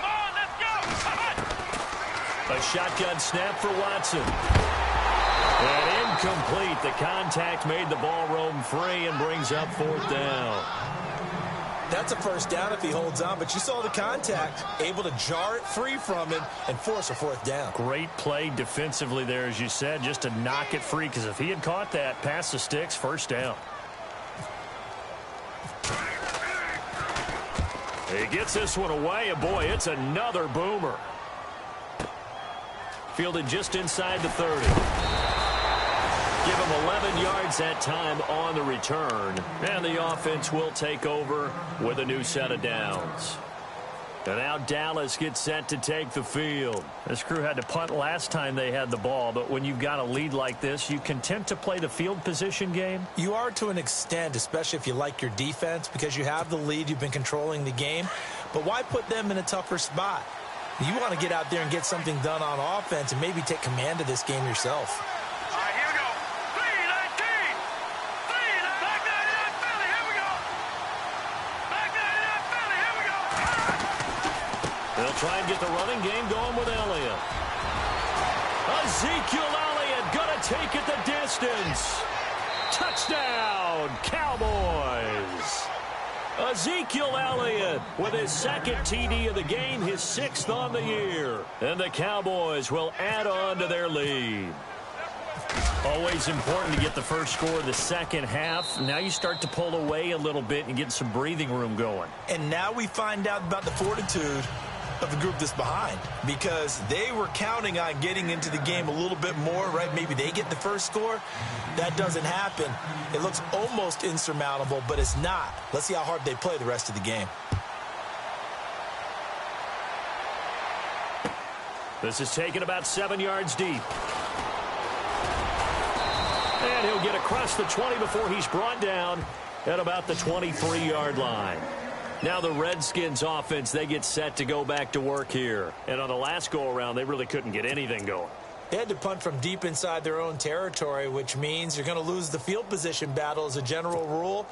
Speaker 4: on, let's go.
Speaker 2: A shotgun snap for Watson. And incomplete. The contact made the ball roam free and brings up 4th down.
Speaker 3: That's a first down if he holds on, but you saw the contact, able to jar it free from him and force a 4th down.
Speaker 2: Great play defensively there, as you said, just to knock it free, because if he had caught that, past the sticks, 1st down. He gets this one away, and boy, it's another boomer. Fielded just inside the 30. Give him 11 yards that time on the return. And the offense will take over with a new set of downs. And now Dallas gets set to take the field. This crew had to punt last time they had the ball, but when you've got a lead like this, you content to play the field position game?
Speaker 3: You are to an extent, especially if you like your defense, because you have the lead, you've been controlling the game. But why put them in a tougher spot? You want to get out there and get something done on offense and maybe take command of this game yourself.
Speaker 4: All right, here we go. 3-19. Back 99 Philly. Here we go. Back 99 Philly. Here we go.
Speaker 2: They'll try and get the running game going with Elliott. Ezekiel Elliott going to take it the distance. Touchdown, Cowboys. Ezekiel Elliott with his 2nd TD of the game, his 6th on the year. And the Cowboys will add on to their lead. Always important to get the first score of the second half. Now you start to pull away a little bit and get some breathing room going.
Speaker 3: And now we find out about the fortitude of the group that's behind, because they were counting on getting into the game a little bit more, right? Maybe they get the first score. That doesn't happen. It looks almost insurmountable, but it's not. Let's see how hard they play the rest of the game.
Speaker 2: This is taken about 7 yards deep. And he'll get across the 20 before he's brought down at about the 23-yard line. Now the Redskins offense, they get set to go back to work here. And on the last go-around, they really couldn't get anything going.
Speaker 3: They had to punt from deep inside their own territory, which means you're going to lose the field position battle as a general rule.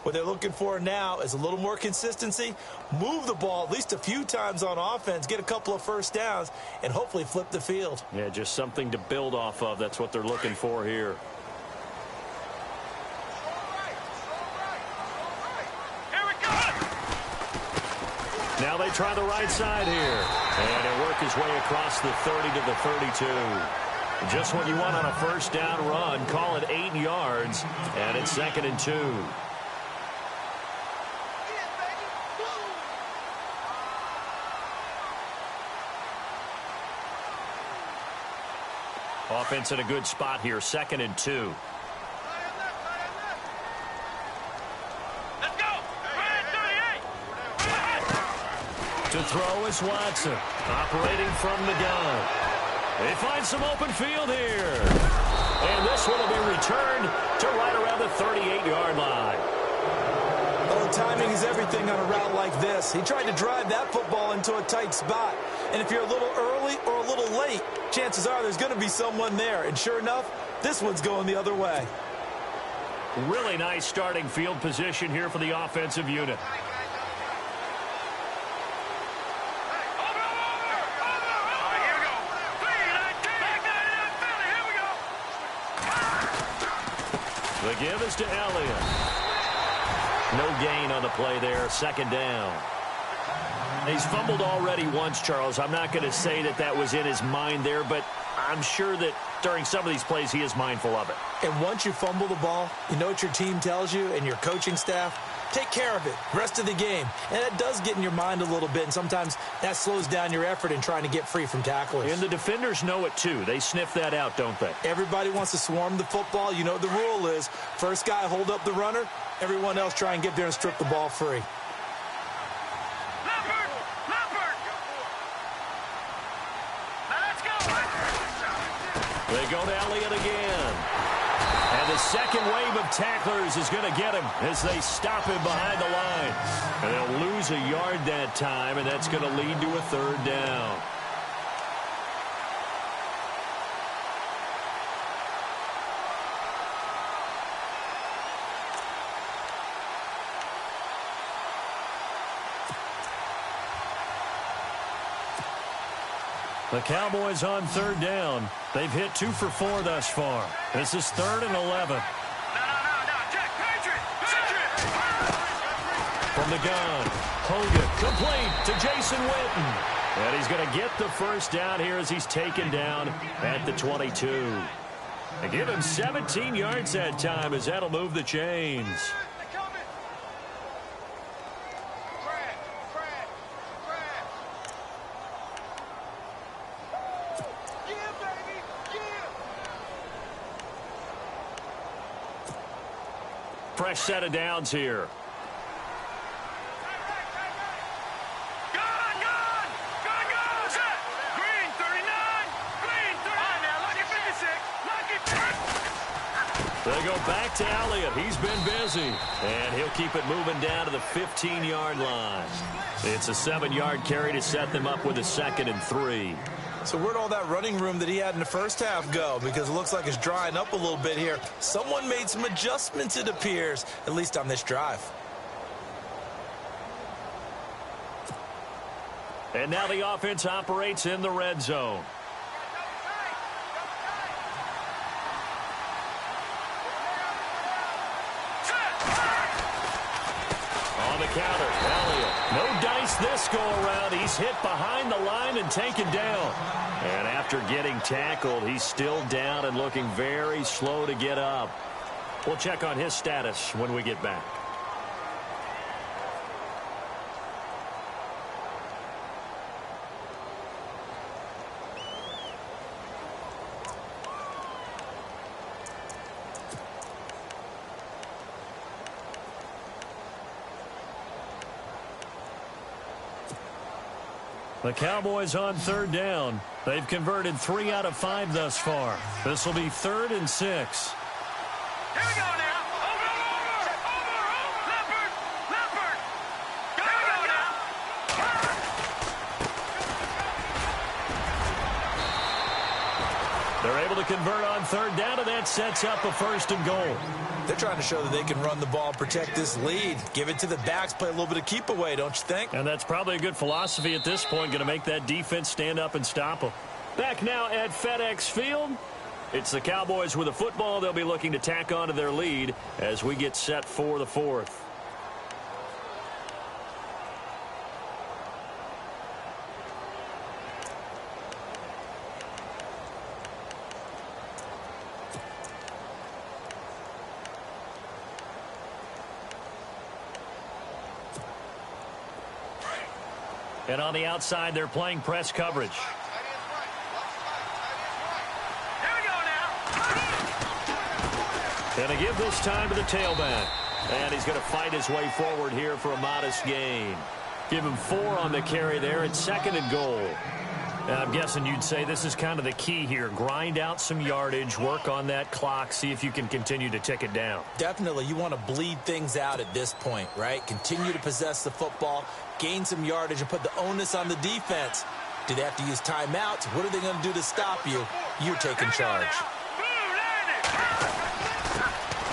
Speaker 3: What they're looking for now is a little more consistency, move the ball at least a few times on offense, get a couple of first downs, and hopefully flip the field.
Speaker 2: Yeah, just something to build off of. That's what they're looking for here. Now they try the right side here. And he'll work his way across the 30 to the 32. Just what you want on a first down run. Call it 8 yards. And it's 2nd and 2. Offense in a good spot here. 2nd and 2. To throw is Watson, operating from the gun. They find some open field here. And this one will be returned to right around the 38-yard line.
Speaker 3: Oh, timing is everything on a route like this. He tried to drive that football into a tight spot. And if you're a little early or a little late, chances are there's going to be someone there. And sure enough, this one's going the other way.
Speaker 2: Really nice starting field position here for the offensive unit. The give is to Elliott. No gain on the play there. 2nd down. He's fumbled already once, Charles. I'm not going to say that that was in his mind there, but I'm sure that during some of these plays he is mindful of it.
Speaker 3: And once you fumble the ball, you know what your team tells you and your coaching staff? Take care of it rest of the game. And that does get in your mind a little bit, and sometimes that slows down your effort in trying to get free from tacklers.
Speaker 2: And the defenders know it too. They sniff that out, don't they?
Speaker 3: Everybody wants to swarm the football. You know what the rule is. First guy hold up the runner. Everyone else try and get there and strip the ball free.
Speaker 2: They go to Elliott again. And the second wave of tacklers is going to get him as they stop him behind the line. And they'll lose a yard that time, and that's going to lead to a 3rd down. The Cowboys on third down. They've hit 2 for 4 thus far. This is 3rd and 11.
Speaker 4: No, Jack, Patriot.
Speaker 2: From the gun, Hogan, complete to Jason Witten. And he's going to get the first down here as he's taken down at the 22. They give him 17 yards that time as that'll move the chains. Fresh set of downs here.
Speaker 4: Green 39. Green 39. Now, lucky 56.
Speaker 2: They go back to Elliott. He's been busy. And he'll keep it moving down to the 15-yard line. It's a 7-yard carry to set them up with a 2nd and 3.
Speaker 3: So where'd all that running room that he had in the first half go? Because it looks like it's drying up a little bit here. Someone made some adjustments, it appears, at least on this drive.
Speaker 2: And now the offense operates in the red zone. On the counter, Elliott. No dice this go-around. He's hit behind the line and taken down. And after getting tackled, he's still down and looking very slow to get up. We'll check on his status when we get back. The Cowboys on third down. They've converted 3 out of 5 thus far. This will be 3rd and 6.
Speaker 4: Here we go now. Over. Leopard. Here we go now.
Speaker 2: They're able to convert on third down, and that sets up a 1st and goal.
Speaker 3: They're trying to show that they can run the ball and protect this lead. Give it to the backs, play a little bit of keep away, don't you think?
Speaker 2: And that's probably a good philosophy at this point, going to make that defense stand up and stop them. Back now at FedEx Field. It's the Cowboys with a football. They'll be looking to tack onto their lead as we get set for the 4th. And on the outside, they're playing press coverage.
Speaker 4: Here we go now.
Speaker 2: And they give this time to the tailback. And he's going to fight his way forward here for a modest gain. Give him 4 on the carry there at 2nd and goal. And I'm guessing you'd say this is kind of the key here. Grind out some yardage, work on that clock, see if you can continue to tick it down.
Speaker 3: Definitely. You want to bleed things out at this point, right? Continue to possess the football, gain some yardage, and put the onus on the defense. Do they have to use timeouts? What are they going to do to stop you? You're taking charge.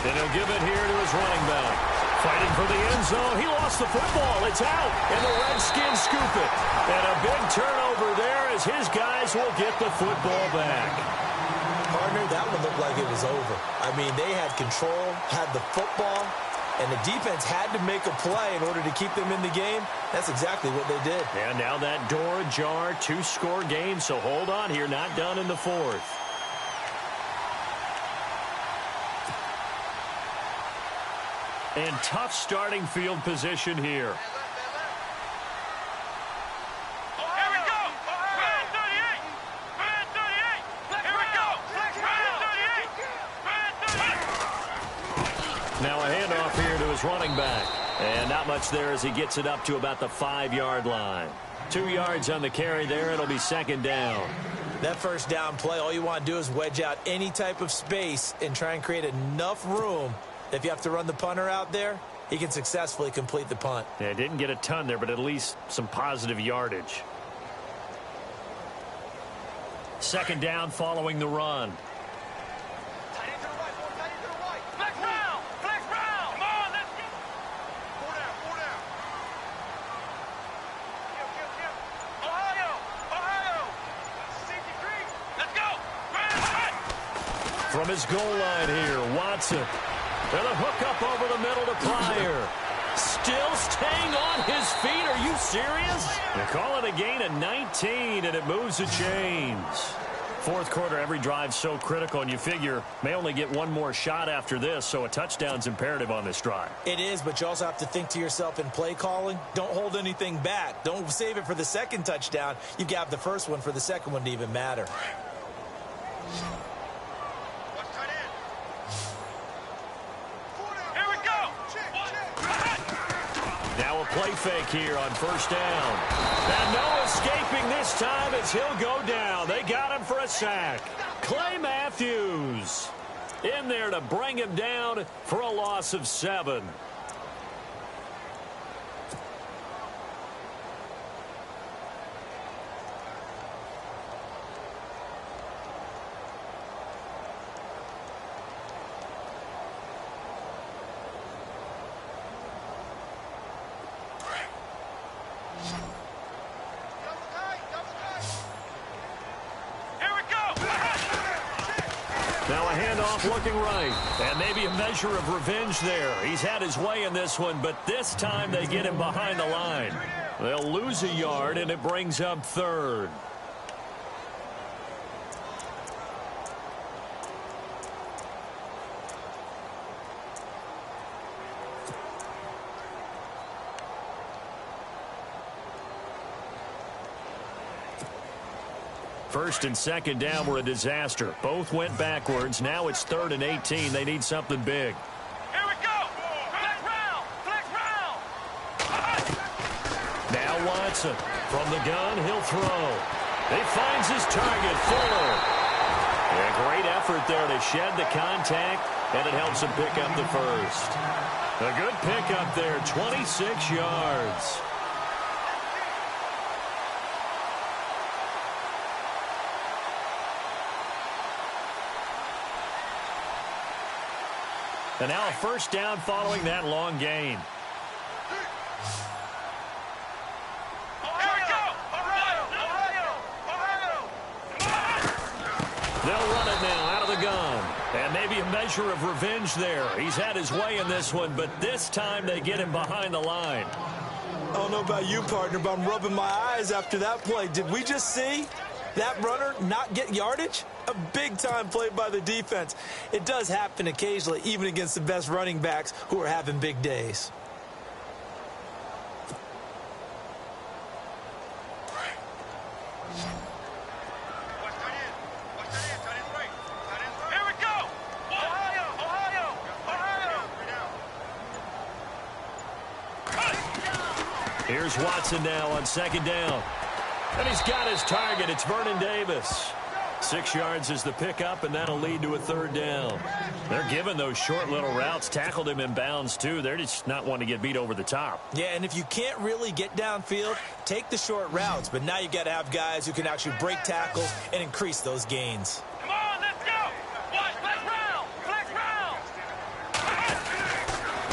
Speaker 2: And he'll give it here to his running back. Fighting for the end zone. He lost the football. It's out. And the Redskins scoop it. And a big turnover there as his guys will get the football back.
Speaker 3: Partner, that one looked like it was over. I mean, they had control, had the football, and the defense had to make a play in order to keep them in the game. That's exactly what they did.
Speaker 2: And now that door ajar, 2-score game. So hold on here. Not done in the 4th. And tough starting field position here.
Speaker 4: Here we go. Red 38. Red 38. Here we go. Red 38. Red 38.
Speaker 2: Now a handoff here to his running back. And not much there as he gets it up to about the 5-yard line. 2 yards on the carry there. It'll be 2nd down.
Speaker 3: That first down play, all you want to do is wedge out any type of space and try and create enough room. If you have to run the punter out there, he can successfully complete the punt.
Speaker 2: Yeah, didn't get a ton there, but at least some positive yardage. 2nd down following the run.
Speaker 4: Tight end to the right. More tight end to the right. Flex Brown. Flex Brown. Come on, let's get. 4 down. 4 down. Ohio.
Speaker 2: From his goal line here, Watson. And a hook up over the middle to Pryor. Still staying on his feet. Are you serious? They call it a gain of 19, and it moves the chains. Fourth quarter, every drive so critical, and you figure may only get one more shot after this, so a touchdown's imperative on this drive.
Speaker 3: It is, but you also have to think to yourself in play calling, don't hold anything back. Don't save it for the second touchdown. You've got the first one for the second one to even matter.
Speaker 4: Here we go.
Speaker 2: Now a play fake here on first down. And no escaping this time as he'll go down. They got him for a sack. Clay Matthews in there to bring him down for a loss of 7. Now a handoff looking right. And maybe a measure of revenge there. He's had his way in this one, but this time they get him behind the line. They'll lose a yard, and it brings up third. First and second down were a disaster. Both went backwards. Now it's 3rd and 18. They need something big.
Speaker 4: Here we go. Flex round. Flex round.
Speaker 2: Now Watson. From the gun, he'll throw. He finds his target, Fuller. Yeah, great effort there to shed the contact, and it helps him pick up the first. A good pickup there, 26 yards. And now a first down following that long gain. They'll run it now out of the gun. And maybe a measure of revenge there. He's had his way in this one, but this time they get him behind the line.
Speaker 3: I don't know about you, partner, but I'm rubbing my eyes after that play. Did we just see that runner not get yardage? A big-time play by the defense. It does happen occasionally, even against the best running backs who are having big days.
Speaker 4: Here we go. Ohio.
Speaker 2: Here's Watson now on second down. And he's got his target. It's Vernon Davis. 6 yards is the pickup, and that'll lead to a third down. They're giving those short little routes. Tackled him in bounds, too. They're just not wanting to get beat over the top.
Speaker 3: Yeah, and if you can't really get downfield, take the short routes. But now you got to have guys who can actually break tackles and increase those gains.
Speaker 4: Come on, let's go. Flex round.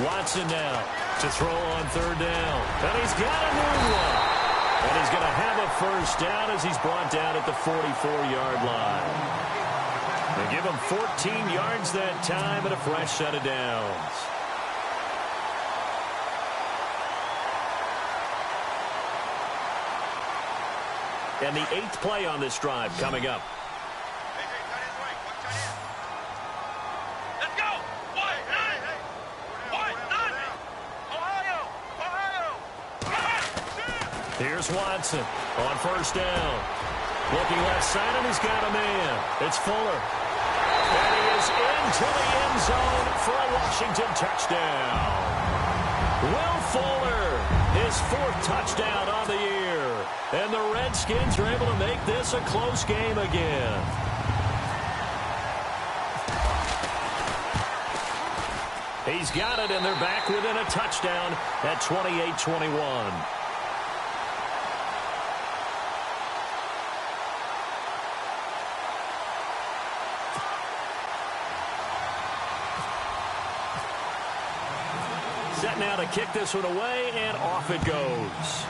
Speaker 2: Watson now to throw on third down. And he's got a new one. And he's going to have a first down as he's brought down at the 44-yard line. They give him 14 yards that time and a fresh set of downs. And the 8th play on this drive coming up.
Speaker 4: Let's go. Ohio.
Speaker 2: Here's Watson on first down. Looking left side, and he's got a man. It's Fuller. And he is into the end zone for a Washington touchdown. Will Fuller, his 4th touchdown on the year. And the Redskins are able to make this a close game again. He's got it, and they're back within a touchdown at 28-21. Set now to kick this one away, and off it goes.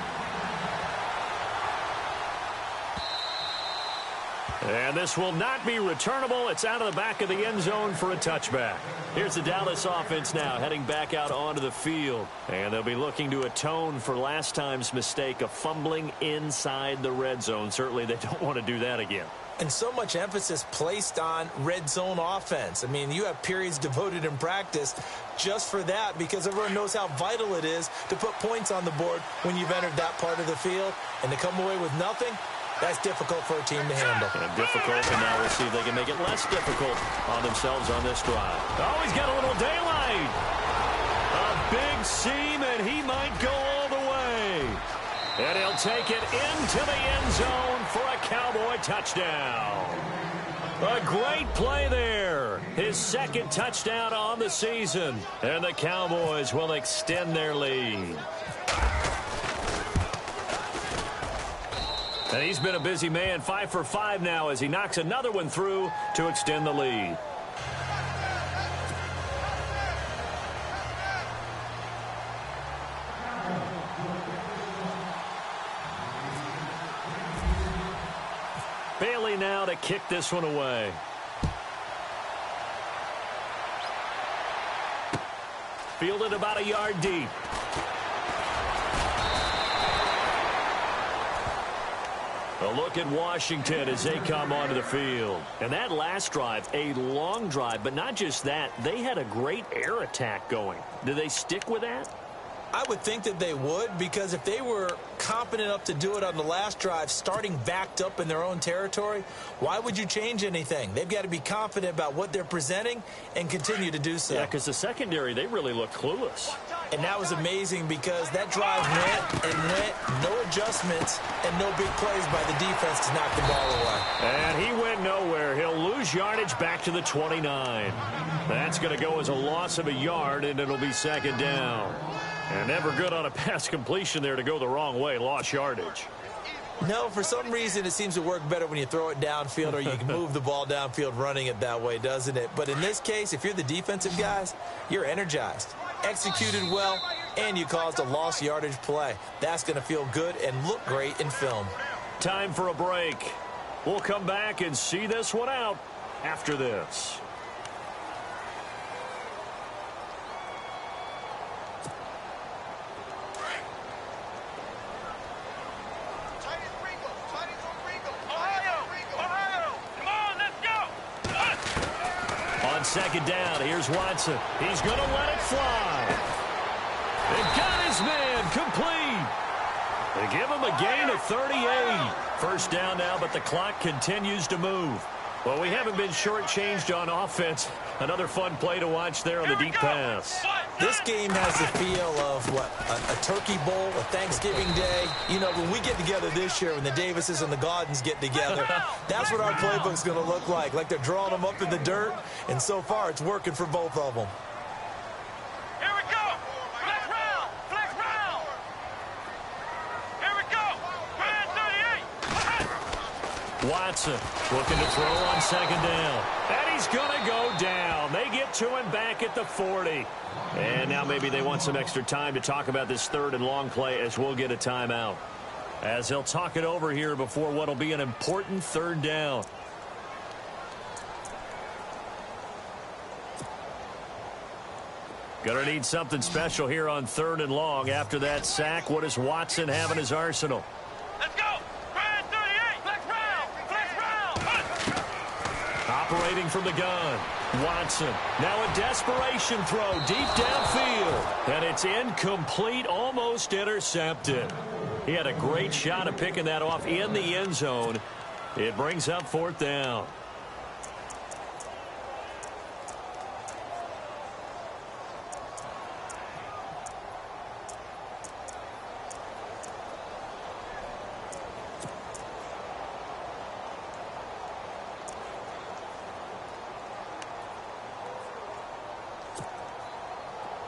Speaker 2: And this will not be returnable. It's out of the back of the end zone for a touchback. Here's the Dallas offense now heading back out onto the field. And they'll be looking to atone for last time's mistake of fumbling inside the red zone. Certainly they don't want to do that again.
Speaker 3: And so much emphasis placed on red zone offense. I mean, you have periods devoted in practice just for that because everyone knows how vital it is to put points on the board when you've entered that part of the field. And to come away with nothing, that's difficult for a team to handle.
Speaker 2: Difficult, and now we'll see if they can make it less difficult on themselves on this drive. Oh, he's got a little daylight. A big seam, and he might go all the way. And he'll take it into the end zone for a Cowboy touchdown. A great play there. His second touchdown on the season. And the Cowboys will extend their lead. And he's been a busy man, 5 for 5 now as he knocks another one through to extend the lead. Bailey now to kick this one away. Fielded about a yard deep. A look at Washington as they come onto the field. And that last drive, a long drive, but not just that. They had a great air attack going. Do they stick with that?
Speaker 3: I would think that they would, because if they were confident enough to do it on the last drive, starting backed up in their own territory, why would you change anything? They've got to be confident about what they're presenting and continue to do so.
Speaker 2: Yeah, because the secondary, they really look clueless.
Speaker 3: And that was amazing because that drive went and went, no adjustments, and no big plays by the defense to knock the ball away.
Speaker 2: And he went nowhere. He'll lose yardage back to the 29. That's going to go as a loss of a yard, and it'll be second down. And never good on a pass completion there to go the wrong way. Lost yardage.
Speaker 3: No, for some reason it seems to work better when you throw it downfield or you can move the ball downfield running it that way, doesn't it? But in this case, if you're the defensive guys, you're energized, executed well, and you caused a lost yardage play. That's going to feel good and look great in film.
Speaker 2: Time for a break. We'll come back and see this one out after this. Second down, here's Watson. He's going to let it fly. They got his man complete. They give him a gain of 38. First down now, but the clock continues to move. Well, we haven't been shortchanged on offense. Another fun play to watch there on the deep pass.
Speaker 3: This game has the feel of, what, a turkey bowl, a Thanksgiving day. You know, when we get together this year, when the Davises and the Gaudens get together, that's what our playbook's going to look like they're drawing them up in the dirt, and so far it's working for both of them.
Speaker 4: Here we go. Flex round. Flex round. Here we go. Grand 38.
Speaker 2: Watson looking to throw on second down. And he's going to go down. They get to him back at the 40. And now maybe they want some extra time to talk about this third and long play as we'll get a timeout. As they'll talk it over here before what will be an important third down. Going to need something special here on third and long. After that sack, what does Watson have in his arsenal?
Speaker 4: Let's go. Grand 38. Flex round. Flex round.
Speaker 2: Operating from the gun. Watson. Now a desperation throw deep downfield. And it's incomplete, almost intercepted. He had a great shot at picking that off in the end zone. It brings up fourth down.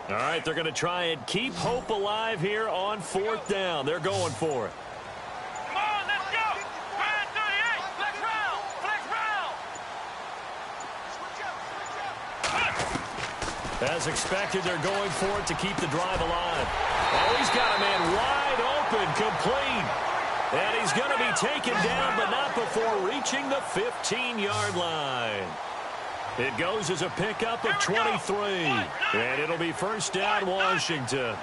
Speaker 2: All right, they're going to try and keep hope alive here on fourth down. They're going for it.
Speaker 4: Come on, let's go. Grand 38. Flex round. Flex round.
Speaker 2: As expected, they're going for it to keep the drive alive. Oh, he's got a man wide open, complete. And he's going to be taken down, but not before reaching the 15-yard line. It goes as a pickup of 23. And it'll be first down, Washington.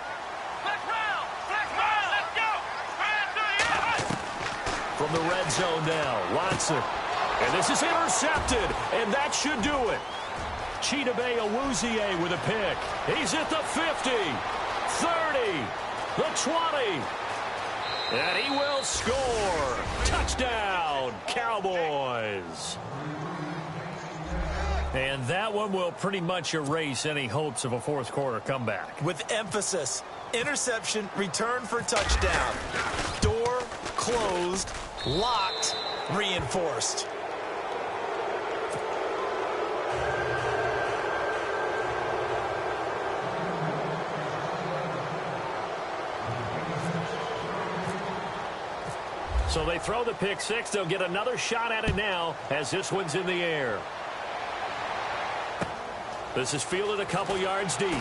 Speaker 2: From the red zone now, Watson. And this is intercepted, and that should do it. CHitown11 with a pick. He's at the 50, 30, the 20. And he will score. Touchdown, Cowboys. And that one will pretty much erase any hopes of a fourth quarter comeback.
Speaker 3: With emphasis, interception, return for touchdown. Door closed, locked, reinforced.
Speaker 2: So they throw the pick six. They'll get another shot at it now as this one's in the air. This is fielded a couple yards deep.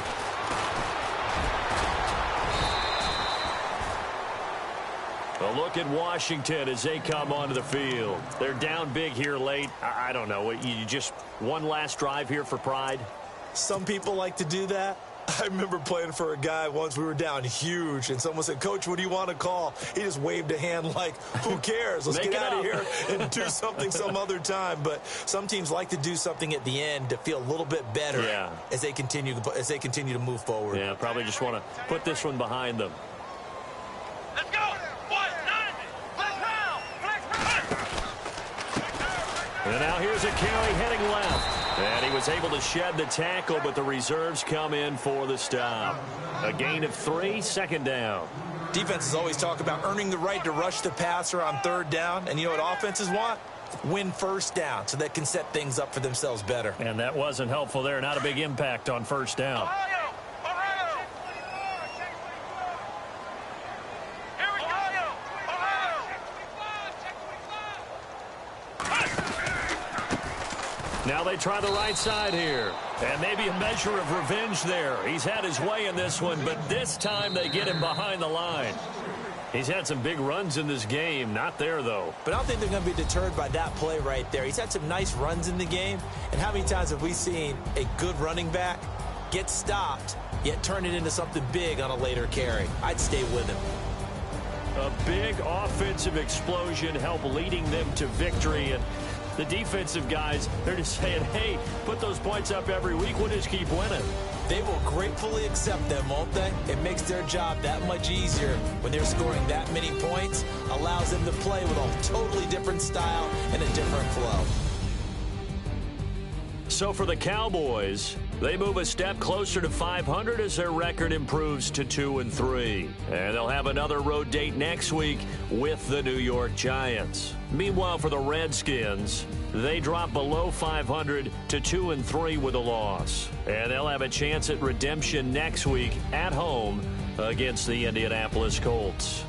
Speaker 2: A look at Washington as they come onto the field. They're down big here late. I don't know. You just one last drive here for pride?
Speaker 3: Some people like to do that. I remember playing for a guy once. We were down huge, and someone said, "Coach, what do you want to call?" He just waved a hand like, who cares? Let's get out of here and do something some other time. But some teams like to do something at the end to feel a little bit better as they continue to move forward.
Speaker 2: Yeah, probably just want to put this one behind them.
Speaker 4: Let's go.
Speaker 2: And now here's a carry heading left. And he was able to shed the tackle, but the reserves come in for the stop. A gain of 3, second down.
Speaker 3: Defenses always talk about earning the right to rush the passer on third down. And you know what offenses want? Win first down so they can set things up for themselves better.
Speaker 2: And that wasn't helpful there. Not a big impact on first down. Now they try the right side here. And maybe a measure of revenge there. He's had his way in this one, but this time they get him behind the line. He's had some big runs in this game. Not there, though.
Speaker 3: But I don't think they're going to be deterred by that play right there. He's had some nice runs in the game. And how many times have we seen a good running back get stopped, yet turn it into something big on a later carry? I'd stay with him.
Speaker 2: A big offensive explosion helped leading them to victory. And the defensive guys, they're just saying, hey, put those points up every week. We'll just keep winning.
Speaker 3: They will gratefully accept them, won't they? It makes their job that much easier when they're scoring that many points. Allows them to play with a totally different style and a different flow.
Speaker 2: So for the Cowboys, they move a step closer to 500 as their record improves to 2-3. And they'll have another road date next week with the New York Giants. Meanwhile, for the Redskins, they drop below 500 to 2-3 with a loss. And they'll have a chance at redemption next week at home against the Indianapolis Colts.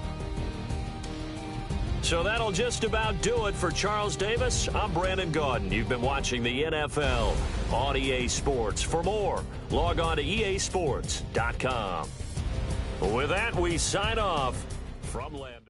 Speaker 2: So that'll just about do it for Charles Davis. I'm Brandon Gaudin. You've been watching the NFL on EA Sports. For more, log on to easports.com. With that, we sign off from Lando.